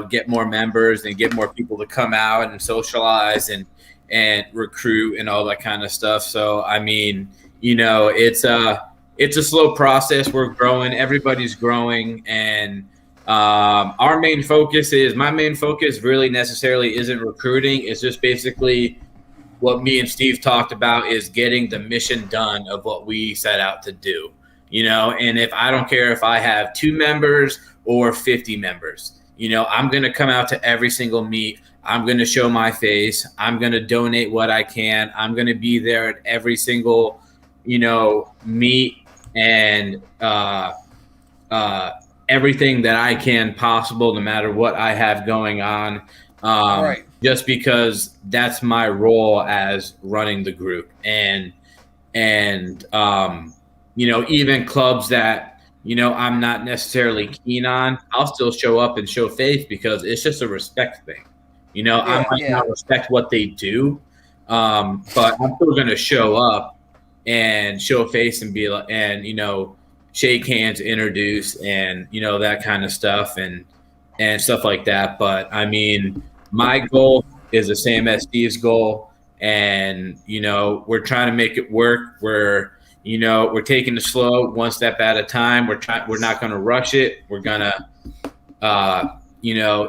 get more members and get more people to come out and socialize and recruit and all that kind of stuff. So, it's a slow process. We're growing. Everybody's growing. And my main focus really necessarily isn't recruiting. It's just basically what me and Steve talked about is getting the mission done of what we set out to do, and if I don't care if I have 2 members or 50 members, I'm going to come out to every single meet. I'm going to show my face. I'm going to donate what I can. I'm going to be there at every single, meet and everything that I can possible, no matter what I have going on. Just because that's my role as running the group. And even clubs that, I'm not necessarily keen on, I'll still show up and show face because it's just a respect thing. I might not respect what they do, but I'm still going to show up and show face and be like, and, shake hands, introduce, and, that kind of stuff and stuff like that. But my goal is the same as Steve's goal. And, we're trying to make it work. We're taking it slow, one step at a time. We're not going to rush it. We're going to,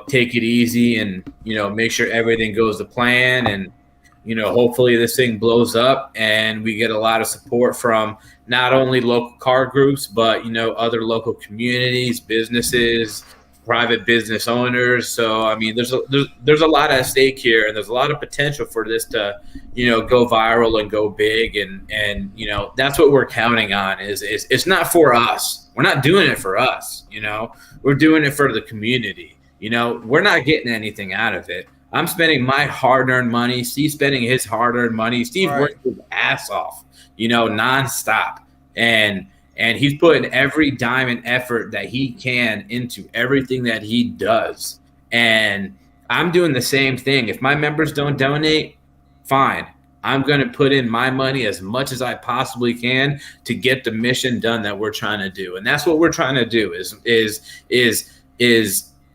take it easy and, make sure everything goes to plan. And, hopefully this thing blows up and we get a lot of support from not only local car groups, but, other local communities, businesses, private business owners. So, there's a lot at stake here, and there's a lot of potential for this to, go viral and go big. And that's what we're counting on is it's not for us. We're not doing it for us. We're doing it for the community. We're not getting anything out of it. I'm spending my hard-earned money. Steve's spending his hard-earned money. Steve works his ass off, nonstop. And he's putting every dime and effort that he can into everything that he does. And I'm doing the same thing. If my members don't donate, fine. I'm going to put in my money as much as I possibly can to get the mission done that we're trying to do. And that's what we're trying to do is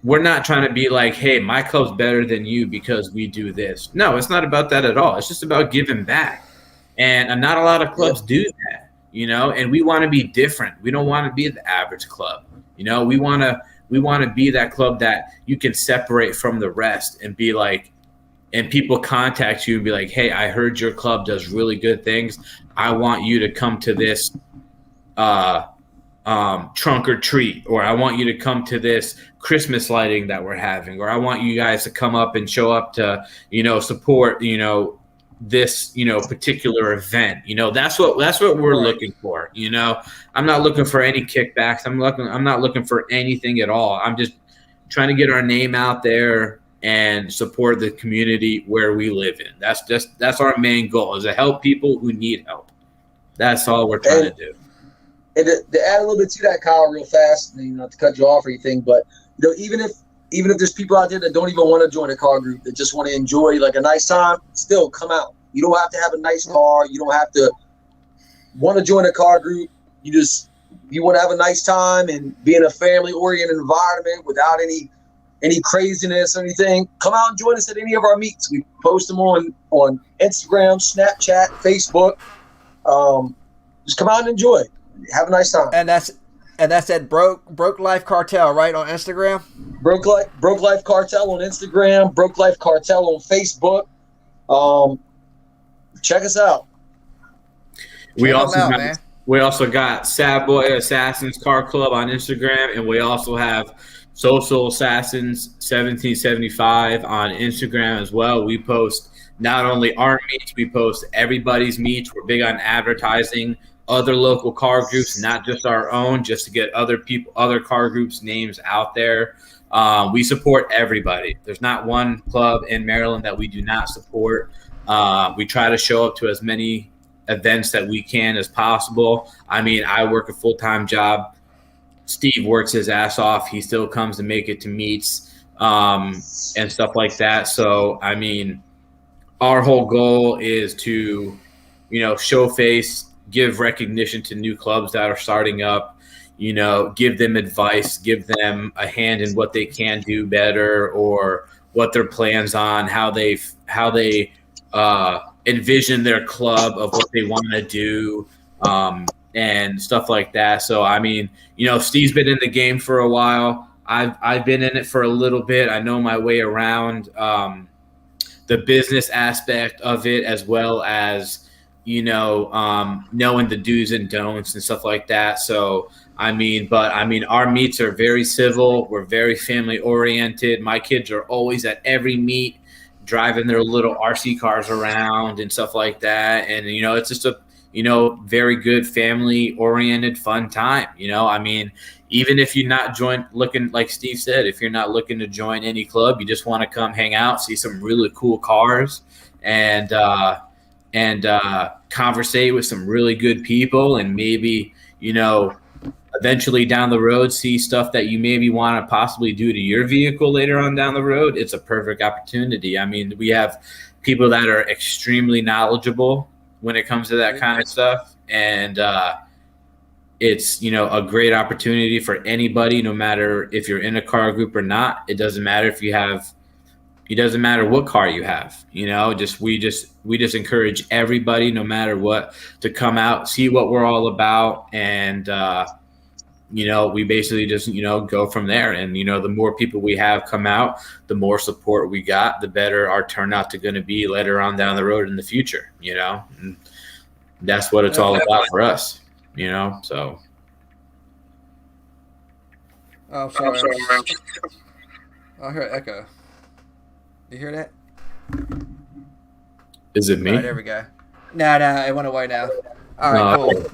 we're not trying to be like, hey, my club's better than you because we do this. No, it's not about that at all. It's just about giving back. And not a lot of clubs do that, and we want to be different. We don't want to be the average club. We want to be that club that you can separate from the rest and be like, and people contact you and be like, hey, I heard your club does really good things. I want you to come to this trunk or treat, or I want you to come to this Christmas lighting that we're having, or I want you guys to come up and show up to, support, this, particular event. That's what we're looking for. I'm not looking for any kickbacks. I'm not looking for anything at all. I'm just trying to get our name out there and support the community where we live in. That's our main goal, is to help people who need help. That's all we're trying to do. And to add a little bit to that, Kyle, real fast, not to cut you off or anything, but even if there's people out there that don't even want to join a car group, that just want to enjoy like a nice time, still come out. You don't have to have a nice car. You don't have to want to join a car group. You want to have a nice time and be in a family-oriented environment without any craziness or anything. Come out and join us at any of our meets. We post them on Instagram, Snapchat, Facebook. Just come out and enjoy. Have a nice time. And that's at Broke Life Cartel, right, on Instagram? Broke Life Cartel on Instagram, Broke Life Cartel on Facebook. Check us out. We also got Sad Boy Assassins Car Club on Instagram, and we also have Social Assassins 1775 on Instagram as well. We post not only our meets, we post everybody's meets. We're big on advertising other local car groups, not just our own, just to get other car groups' names out there. We support everybody. There's not one club in Maryland that we do not support. We try to show up to as many events that we can as possible. I mean, I work a full-time job. Steve works his ass off. He still comes to make it to meets and stuff like that. So, I mean, our whole goal is to, show face, give recognition to new clubs that are starting up, give them advice, give them a hand in what they can do better or what their plans on, how they envision their club of what they want to do, and stuff like that. So, I mean, Steve's been in the game for a while. I've been in it for a little bit. I know my way around the business aspect of it, as well as, knowing the do's and don'ts and stuff like that. So, our meets are very civil. We're very family oriented. My kids are always at every meet, driving their little RC cars around and stuff like that. And, it's just a, very good family oriented, fun time. Even if you're not looking, like Steve said, if you're not looking to join any club, you just want to come hang out, see some really cool cars and conversate with some really good people, and maybe, eventually down the road, see stuff that you maybe want to possibly do to your vehicle later on down the road. It's a perfect opportunity. I mean, we have people that are extremely knowledgeable when it comes to that kind of stuff. And it's, a great opportunity for anybody, no matter if you're in a car group or not. It doesn't matter it doesn't matter what car you have, we just encourage everybody, no matter what, to come out, see what we're all about. And, we basically just, go from there. And, the more people we have come out, the more support we got, the better our turnout is going to be later on down the road in the future, and that's what it's all about for us, so. Oh, sorry. I hear echo. You hear that? Is it me? All right, there we go. No, it went away now. All right, cool.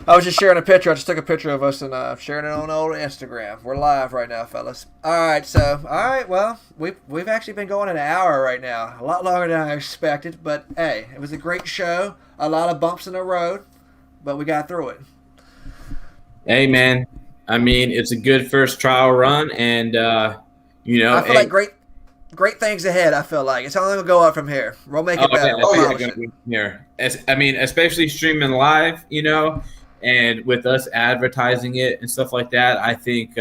I was just sharing a picture. I just took a picture of us and sharing it on old Instagram. We're live right now, fellas. All right. Well, we've actually been going an hour right now. A lot longer than I expected, but hey, it was a great show. A lot of bumps in the road, but we got through it. Hey, man. I mean, it's a good first trial run, and I feel like great great things ahead. I feel like it's only gonna go up from here. We'll make it better. Yeah, We'll I think polish they're it. gonna be here. I mean, especially streaming live, and with us advertising it and stuff like that. I think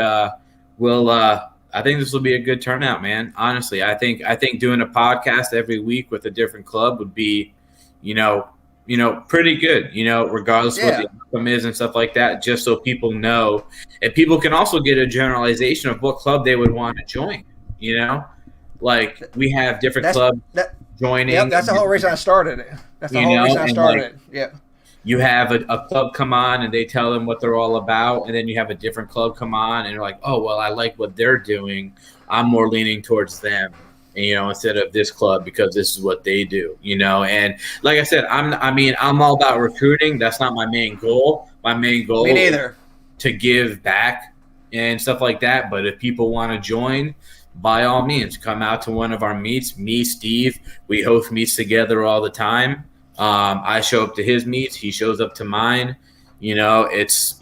we'll. I think this will be a good turnout, man. Honestly, I think doing a podcast every week with a different club would be, pretty good. Regardless of what the outcome is and stuff like that, just so people know, and people can also get a generalization of what club they would want to join. Like we have different clubs joining. Yep, that's the whole reason I started it. That's the whole reason I started it. Yeah. You have a club come on and they tell them what they're all about, and then you have a different club come on and you're like, oh well, I like what they're doing. I'm more leaning towards them, instead of this club because this is what they do. And like I said, I'm all about recruiting. That's not my main goal. My main goal Me neither. is to give back and stuff like that. But if people want to join, by all means, come out to one of our meets. Me, Steve, we host meets together all the time. I show up to his meets. He shows up to mine. It's,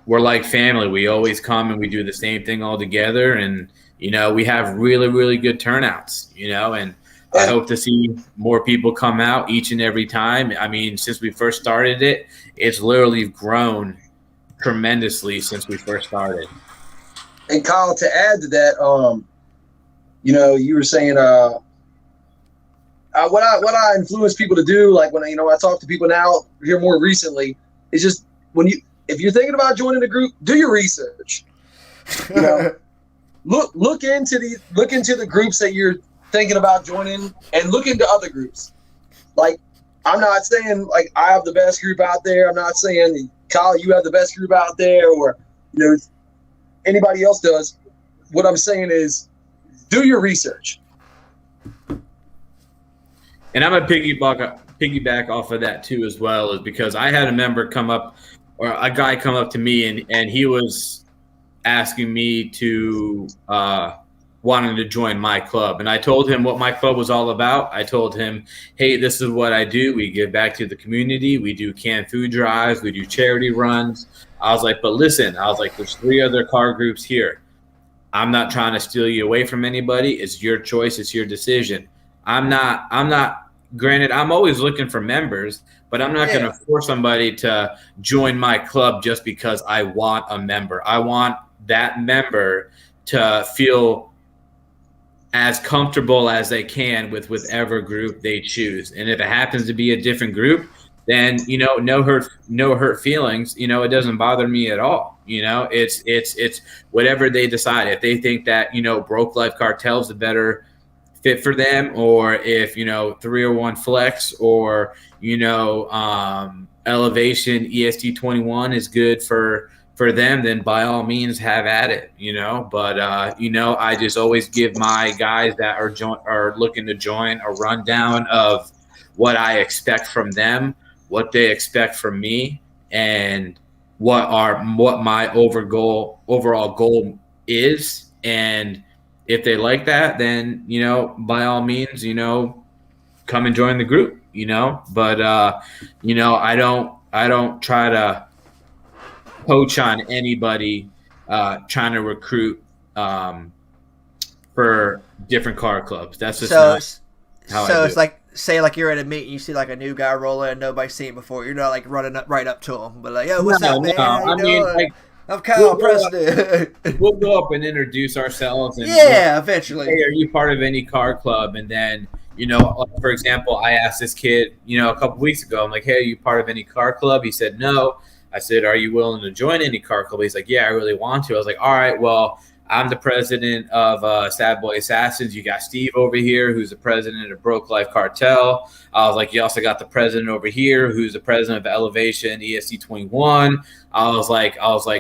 we're like family. We always come and we do the same thing all together. And, we have really, really good turnouts, and I hope to see more people come out each and every time. I mean, since we first started it, it's literally grown tremendously since we first started. And Kyle, to add to that, you were saying, what I influence people to do, like when I talk to people now here more recently, is just if you're thinking about joining a group, do your research. Look into the groups that you're thinking about joining, and look into other groups. Like, I'm not saying like I have the best group out there. I'm not saying Kyle, you have the best group out there, or anybody else does. What I'm saying is, do your research. And I'm gonna piggyback off of that too, as well, is because I had a member come up, or a guy come up to me, and he was asking me to wanting to join my club, and I told him what my club was all about. I told him, hey, this is what I do. We give back to the community. We do canned food drives. We do charity runs. I was like, but listen, there's 3 other car groups here. I'm not trying to steal you away from anybody. It's your choice. It's your decision. Granted, I'm always looking for members, but I'm not going to force somebody to join my club just because I want a member. I want that member to feel as comfortable as they can with whatever group they choose. And if it happens to be a different group, then, no hurt feelings, it doesn't bother me at all. It's whatever they decide. If they think that, Broke Life Cartel is a better fit for them, or if 301 Flex or Elevation EST 21 is good for them, then by all means have at it. But I just always give my guys that are looking to join a rundown of what I expect from them, what they expect from me, and what my overall goal is. And if they like that, then, by all means, come and join the group, but, I don't try to poach on anybody, trying to recruit, for different car clubs. That's just not how I do it's it. like, say like you're at a meet and you see like a new guy rolling and nobody's seen him before. You're not like running right up to him, but like, yo, what's up, man? How you doing? Like, I'm Kyle Preston. we'll go up and introduce ourselves. And eventually. Hey, are you part of any car club? And then, for example, I asked this kid, a couple weeks ago, I'm like, hey, are you part of any car club? He said, no. I said, are you willing to join any car club? He's like, yeah, I really want to. I was like, all right, well, I'm the president of Sad Boy Assassins. You got Steve over here, who's the president of Broke Life Cartel. I was like, you also got the president over here, who's the president of Elevation EST 21. I was like,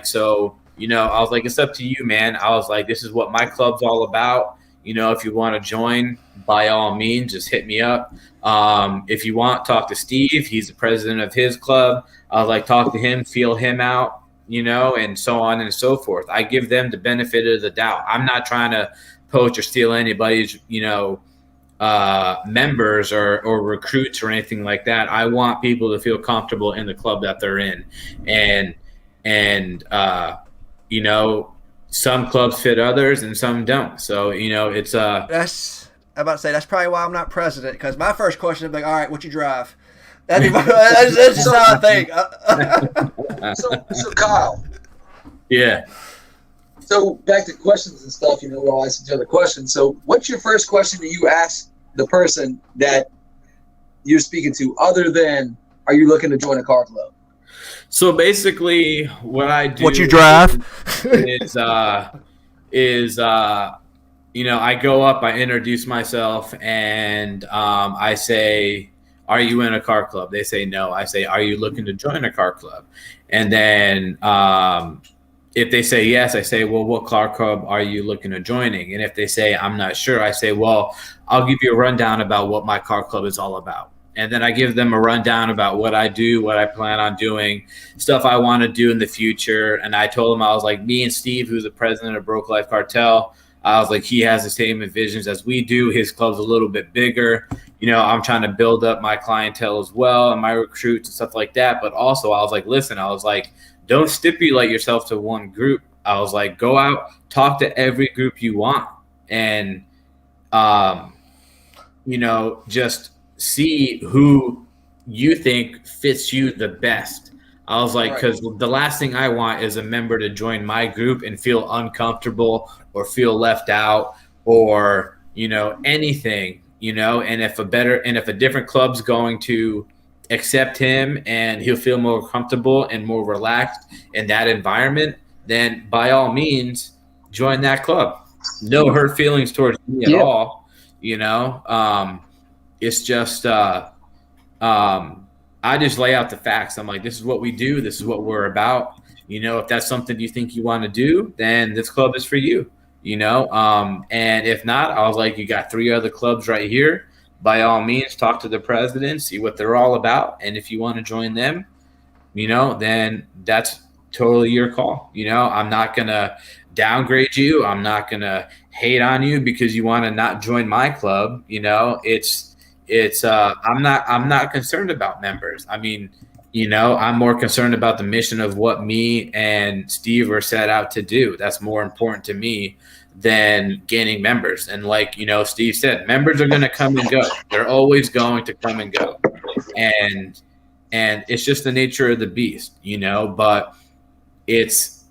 so, it's up to you, man. I was like, this is what my club's all about. If you want to join, by all means, just hit me up. If you want, talk to Steve. He's the president of his club. I was like, talk to him, feel him out. And so on and so forth. I give them the benefit of the doubt. I'm not trying to poach or steal anybody's, members or recruits or anything like that. I want people to feel comfortable in the club that they're in. And some clubs fit others and some don't. So, it's I'm about to say that's probably why I'm not president, because my first question would be, all right, what you drive? That's just how I think. So Kyle. yeah. So back to questions and stuff, we'll ask each other questions. So what's your first question that you ask the person that you're speaking to, other than, are you looking to join a car club? So basically what I do What you drive? is I go up, I introduce myself, and I say, are you in a car club? They say no. I say, are you looking to join a car club? And then if they say yes, I say, well, what car club are you looking to joining? And if they say, I'm not sure, I say, well, I'll give you a rundown about what my car club is all about. And then I give them a rundown about what I do, what I plan on doing, stuff I want to do in the future. And I told them, I was like, me and Steve, who's the president of Broke Life Cartel, I was like, he has the same visions as we do. His club's a little bit bigger. I'm trying to build up my clientele as well and my recruits and stuff like that. But also I was like, listen, I was like, don't stipulate yourself to one group. I was like, go out, talk to every group you want, and, just see who you think fits you the best. I was like, because the last thing I want is a member to join my group and feel uncomfortable or feel left out or, anything, and if a different club's going to accept him and he'll feel more comfortable and more relaxed in that environment, then by all means join that club. No hurt feelings towards me at all. It's just I just lay out the facts. I'm like, this is what we do, this is what we're about. If that's something you think you want to do, then this club is for you. And if not, I was like, you got 3 other clubs right here. By all means, talk to the president, see what they're all about. And if you want to join them, then that's totally your call. I'm not going to downgrade you. I'm not going to hate on you because you want to not join my club. I'm not concerned about members. I mean, I'm more concerned about the mission of what me and Steve are set out to do. That's more important to me than gaining members. And like, Steve said, members are going to come and go. They're always going to come and go. And it's just the nature of the beast, but it's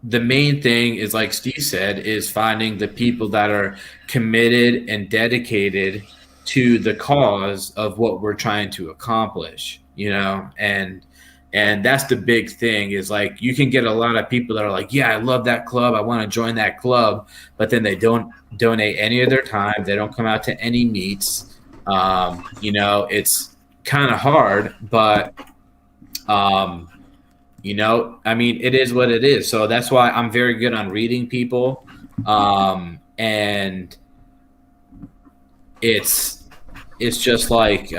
the main thing is, like Steve said, is finding the people that are committed and dedicated to the cause of what we're trying to accomplish, and that's the big thing is, like, you can get a lot of people that are like, yeah, I love that club, I want to join that club, but then they don't donate any of their time. They don't come out to any meets. It's kind of hard, but I mean, it is what it is. So that's why I'm very good on reading people. And it's just like,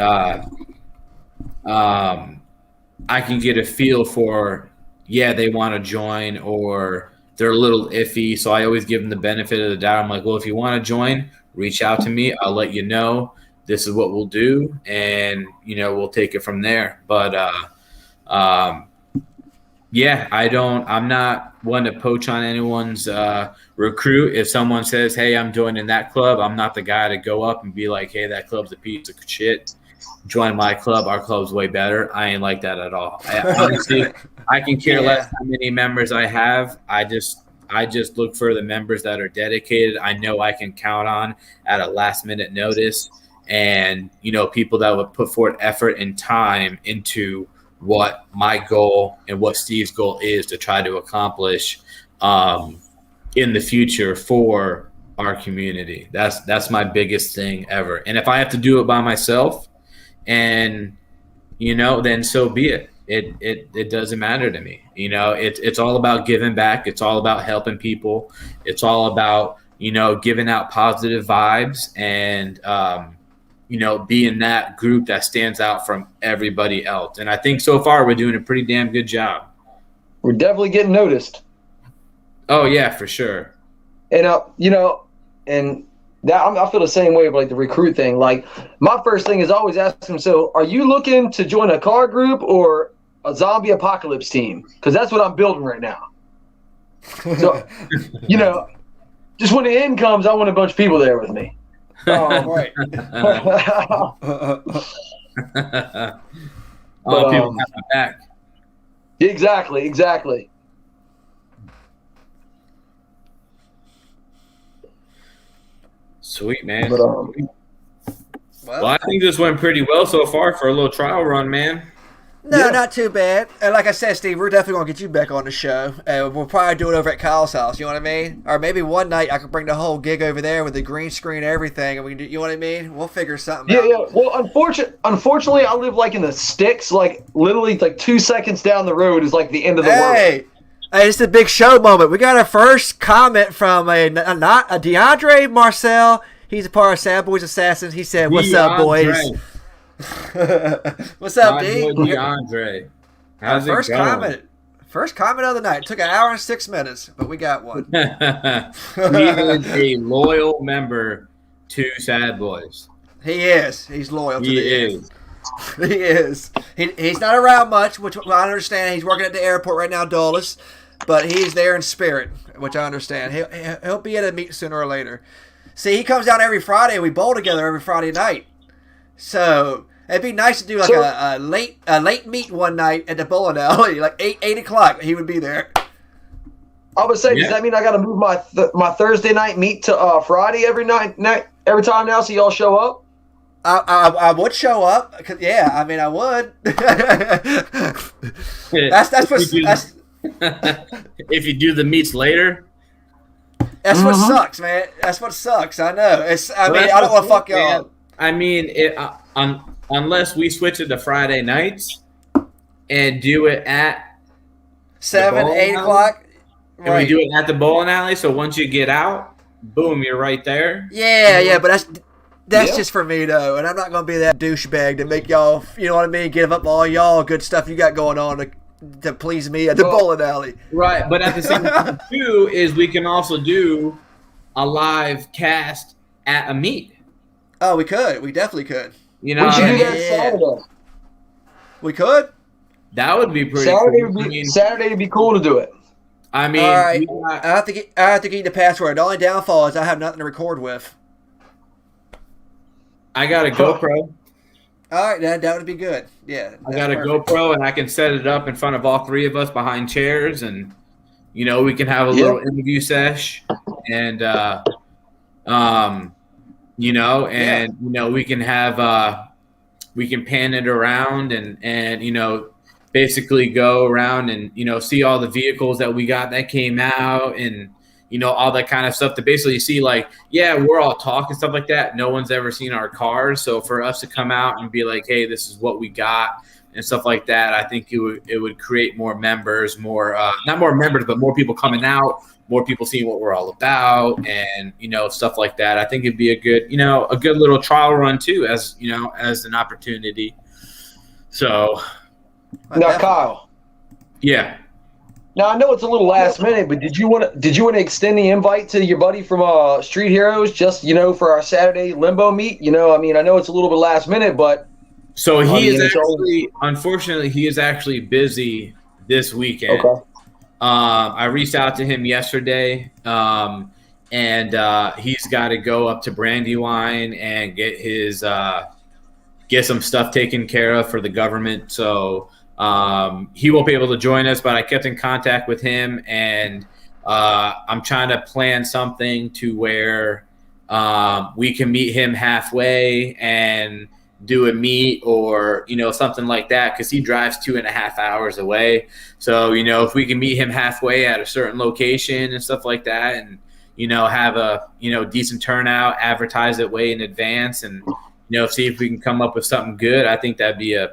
I can get a feel for, yeah, they want to join or they're a little iffy. So I always give them the benefit of the doubt. I'm like, well, if you want to join, reach out to me. I'll let you know. This is what we'll do. And, we'll take it from there. But, yeah, I'm not one to poach on anyone's recruit. If someone says, hey, I'm joining that club, I'm not the guy to go up and be like, hey, that club's a piece of shit. Join my club. Our club's way better. I ain't like that at all. Honestly, I can care less how many members I have. I just look for the members that are dedicated. I know I can count on at a last minute notice, and people that would put forth effort and time into what my goal and what Steve's goal is to try to accomplish in the future for our community. That's my biggest thing ever. And if I have to do it by myself, and then so be it. It doesn't matter to me. It's all about giving back. It's all about helping people. It's all about giving out positive vibes and being that group that stands out from everybody else. And I think so far we're doing a pretty damn good job. We're definitely getting noticed. Oh yeah, for sure. And and that I feel the same way about, like, the recruit thing. Like, my first thing is always ask them, so are you looking to join a car group or a zombie apocalypse team? Because that's what I'm building right now. So, you know, just when the end comes, I want a bunch of people there with me. Right. Oh, people um, have my back. exactly. Sweet, man. But Well, I think this went pretty well so far for a little trial run, man. No, Yeah. not too bad. And like I said, Steve, we're definitely going to get you back on the show. And we'll probably do it over at Kyle's house, you know what I mean? Or maybe one night I could bring the whole gig over there with the green screen and everything. And we can do, you know what I mean? We'll figure something out. yeah. Well, unfortunately, I live like in the sticks. Like literally, like 2 seconds down the road is like the end of the world. Hey, it's a big show moment. We got our first comment from a DeAndre Marcel. He's a part of Sad Boys Assassins. He said, "What's up, boys?" What's up, My D? boy DeAndre. How's it going? First comment of the night. It took 1 hour and 6 minutes, but we got one. He is a loyal member to Sad Boys. He is. He's loyal to He the end. is. He is. He's not around much, which I understand. He's working at the airport right now, Dulles, but he's there in spirit, which I understand. He'll be at a meet sooner or later. See, he comes down every Friday. We bowl together every Friday night. So it'd be nice to do like a late meet one night at the bowling alley, like 8 o'clock. He would be there. I would say, Yeah. does that mean I got to move my Thursday night meet to Friday every every time now, so y'all show up? I would show up. Yeah, I mean I would. that's If you do the meets later. That's what sucks, man. That's what sucks. I know. I don't want to fuck y'all up. I mean, unless we switch it to Friday nights and do it at 7, bowling 8 alley? o'clock. And we do it at the bowling alley, so once you get out, boom, you're right there. Yeah, but that's Yeah. just for me though, and I'm not gonna be that douchebag to make y'all, you know what I mean, give up all y'all good stuff you got going on to please me at the bowling alley. Right, but at the same time, too, is we can also do a live cast at a meet. Oh, we could. We definitely could. You know, We should what I do mean? that Yeah. Saturday. We could. That would be pretty Saturday cool. would be Saturday would be cool to do it. I mean, All right. we got- I have to get you the password. The only downfall is I have nothing to record with. I got a GoPro. All right, that would be good. Yeah. I got a GoPro, and I can set it up in front of all three of us behind chairs, and you know we can have a little interview sesh, and you know we can have we can pan it around and you know basically go around and you know see all the vehicles that we got that came out and you know all that kind of stuff to basically see like we're all talking stuff like that. No one's ever seen our cars, so for us to come out and be like, hey, this is what we got and stuff like that, I think it would create more members, more not more members, but more people coming out, more people seeing what we're all about, and you know stuff like that. I think it'd be a good little trial run too, as you know, as an opportunity. So Now, Kyle. yeah. Now I know it's a little last minute, but did you want to extend the invite to your buddy from Street Heroes just for our Saturday limbo meet? You know, I mean, I know it's a little bit last minute, but So he is it's actually, unfortunately, he is actually busy this weekend. okay. I reached out to him yesterday, and he's got to go up to Brandywine and get his get some stuff taken care of for the government. So he won't be able to join us, but I kept in contact with him, and I'm trying to plan something to where we can meet him halfway and do a meet or something like that, because he drives 2.5 hours away. So if we can meet him halfway at a certain location and stuff like that, and have a decent turnout, advertise it way in advance, and see if we can come up with something good, I think that'd be a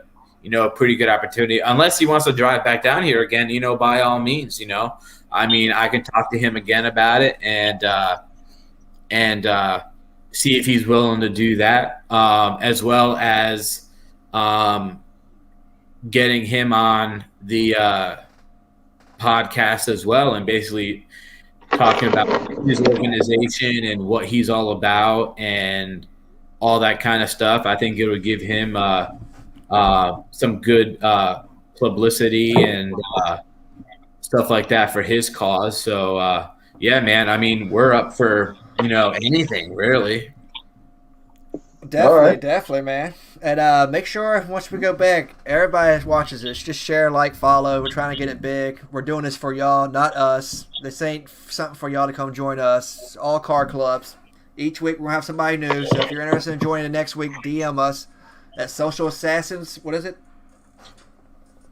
pretty good opportunity. Unless he wants to drive back down here again, by all means, I mean, I can talk to him again about it and see if he's willing to do that, as well as getting him on the podcast as well, and basically talking about his organization and what he's all about and all that kind of stuff. I think it would give him some good publicity and stuff like that for his cause. So yeah, man. I mean, we're up for anything really. Definitely, definitely, man. And make sure once we go back, everybody that watches this, just share, like, follow. We're trying to get it big. We're doing this for y'all, not us. This ain't something for y'all to come join us. It's all car clubs. Each week we'll have somebody new. So if you're interested in joining the next week, DM us at Social Assassins. What is it?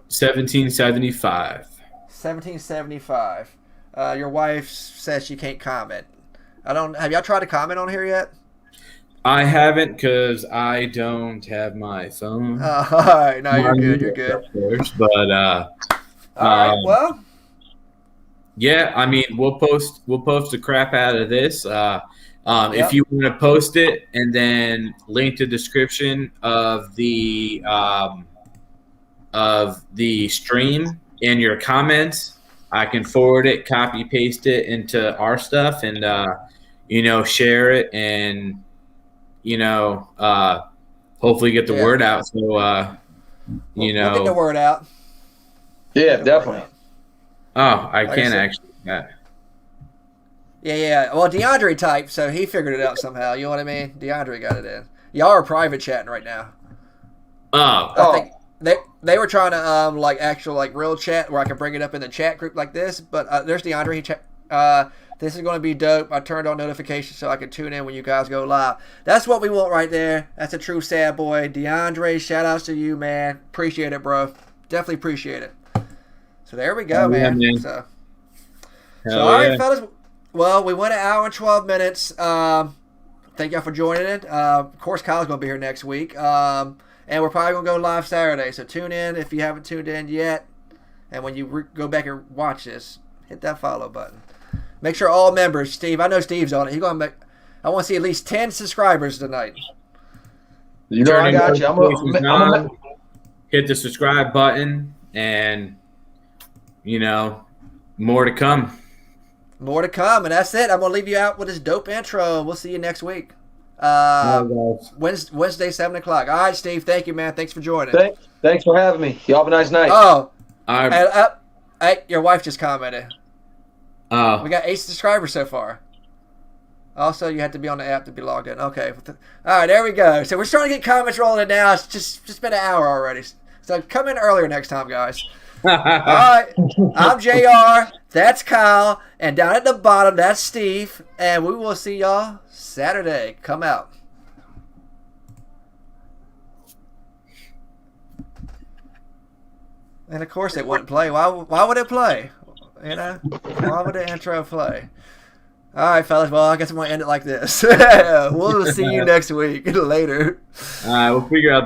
1775. 1775. Your wife says she can't comment. Have y'all tried to comment on here yet? I haven't because I don't have my phone. All right, no, you're good. You're good. Of course, but all right, well, yeah. I mean, we'll post the crap out of this. Yep. If you want to post it and then link the description of the stream in your comments, I can forward it, copy paste it into our stuff, and share it and. Hopefully get the word out. So, we'll get the word out. Yeah, definitely. Oh, I can actually. Yeah. Well, DeAndre typed, so he figured it out somehow. You know what I mean? DeAndre got it in. Y'all are private chatting right now. I think they were trying to actual real chat where I can bring it up in the chat group like this. But there's DeAndre. This is going to be dope. I turned on notifications so I can tune in when you guys go live. That's what we want right there. That's a true sad boy. DeAndre, shout outs to you, man. Appreciate it, bro. Definitely appreciate it. So there we go, man. So all right, fellas. Well, we went an hour and 12 minutes. Thank y'all for joining it. Of course, Kyle's going to be here next week. And we're probably going to go live Saturday. So tune in if you haven't tuned in yet. And when you go back and watch this, hit that follow button. Make sure all members, Steve. I know Steve's on it. I want to see at least 10 subscribers tonight. I got you. I'm hit the subscribe button, and more to come. More to come, and that's it. I'm gonna leave you out with this dope intro. We'll see you next week. Wednesday, 7:00. All right, Steve. Thank you, man. Thanks for joining. Thanks for having me. Y'all have a nice night. Oh, hey, your wife just commented. We got 8 subscribers so far. Also, you have to be on the app to be logged in. Okay. All right, there we go. So we're starting to get comments rolling in now. It's just been an hour already. So come in earlier next time, guys. All right. I'm JR. That's Kyle. And down at the bottom, that's Steve. And we will see y'all Saturday. Come out. And, of course, it wouldn't play. Why would it play? Why would the intro play? All right, fellas. Well, I guess I'm going to end it like this. We'll see you next week. Later. All right, we'll figure out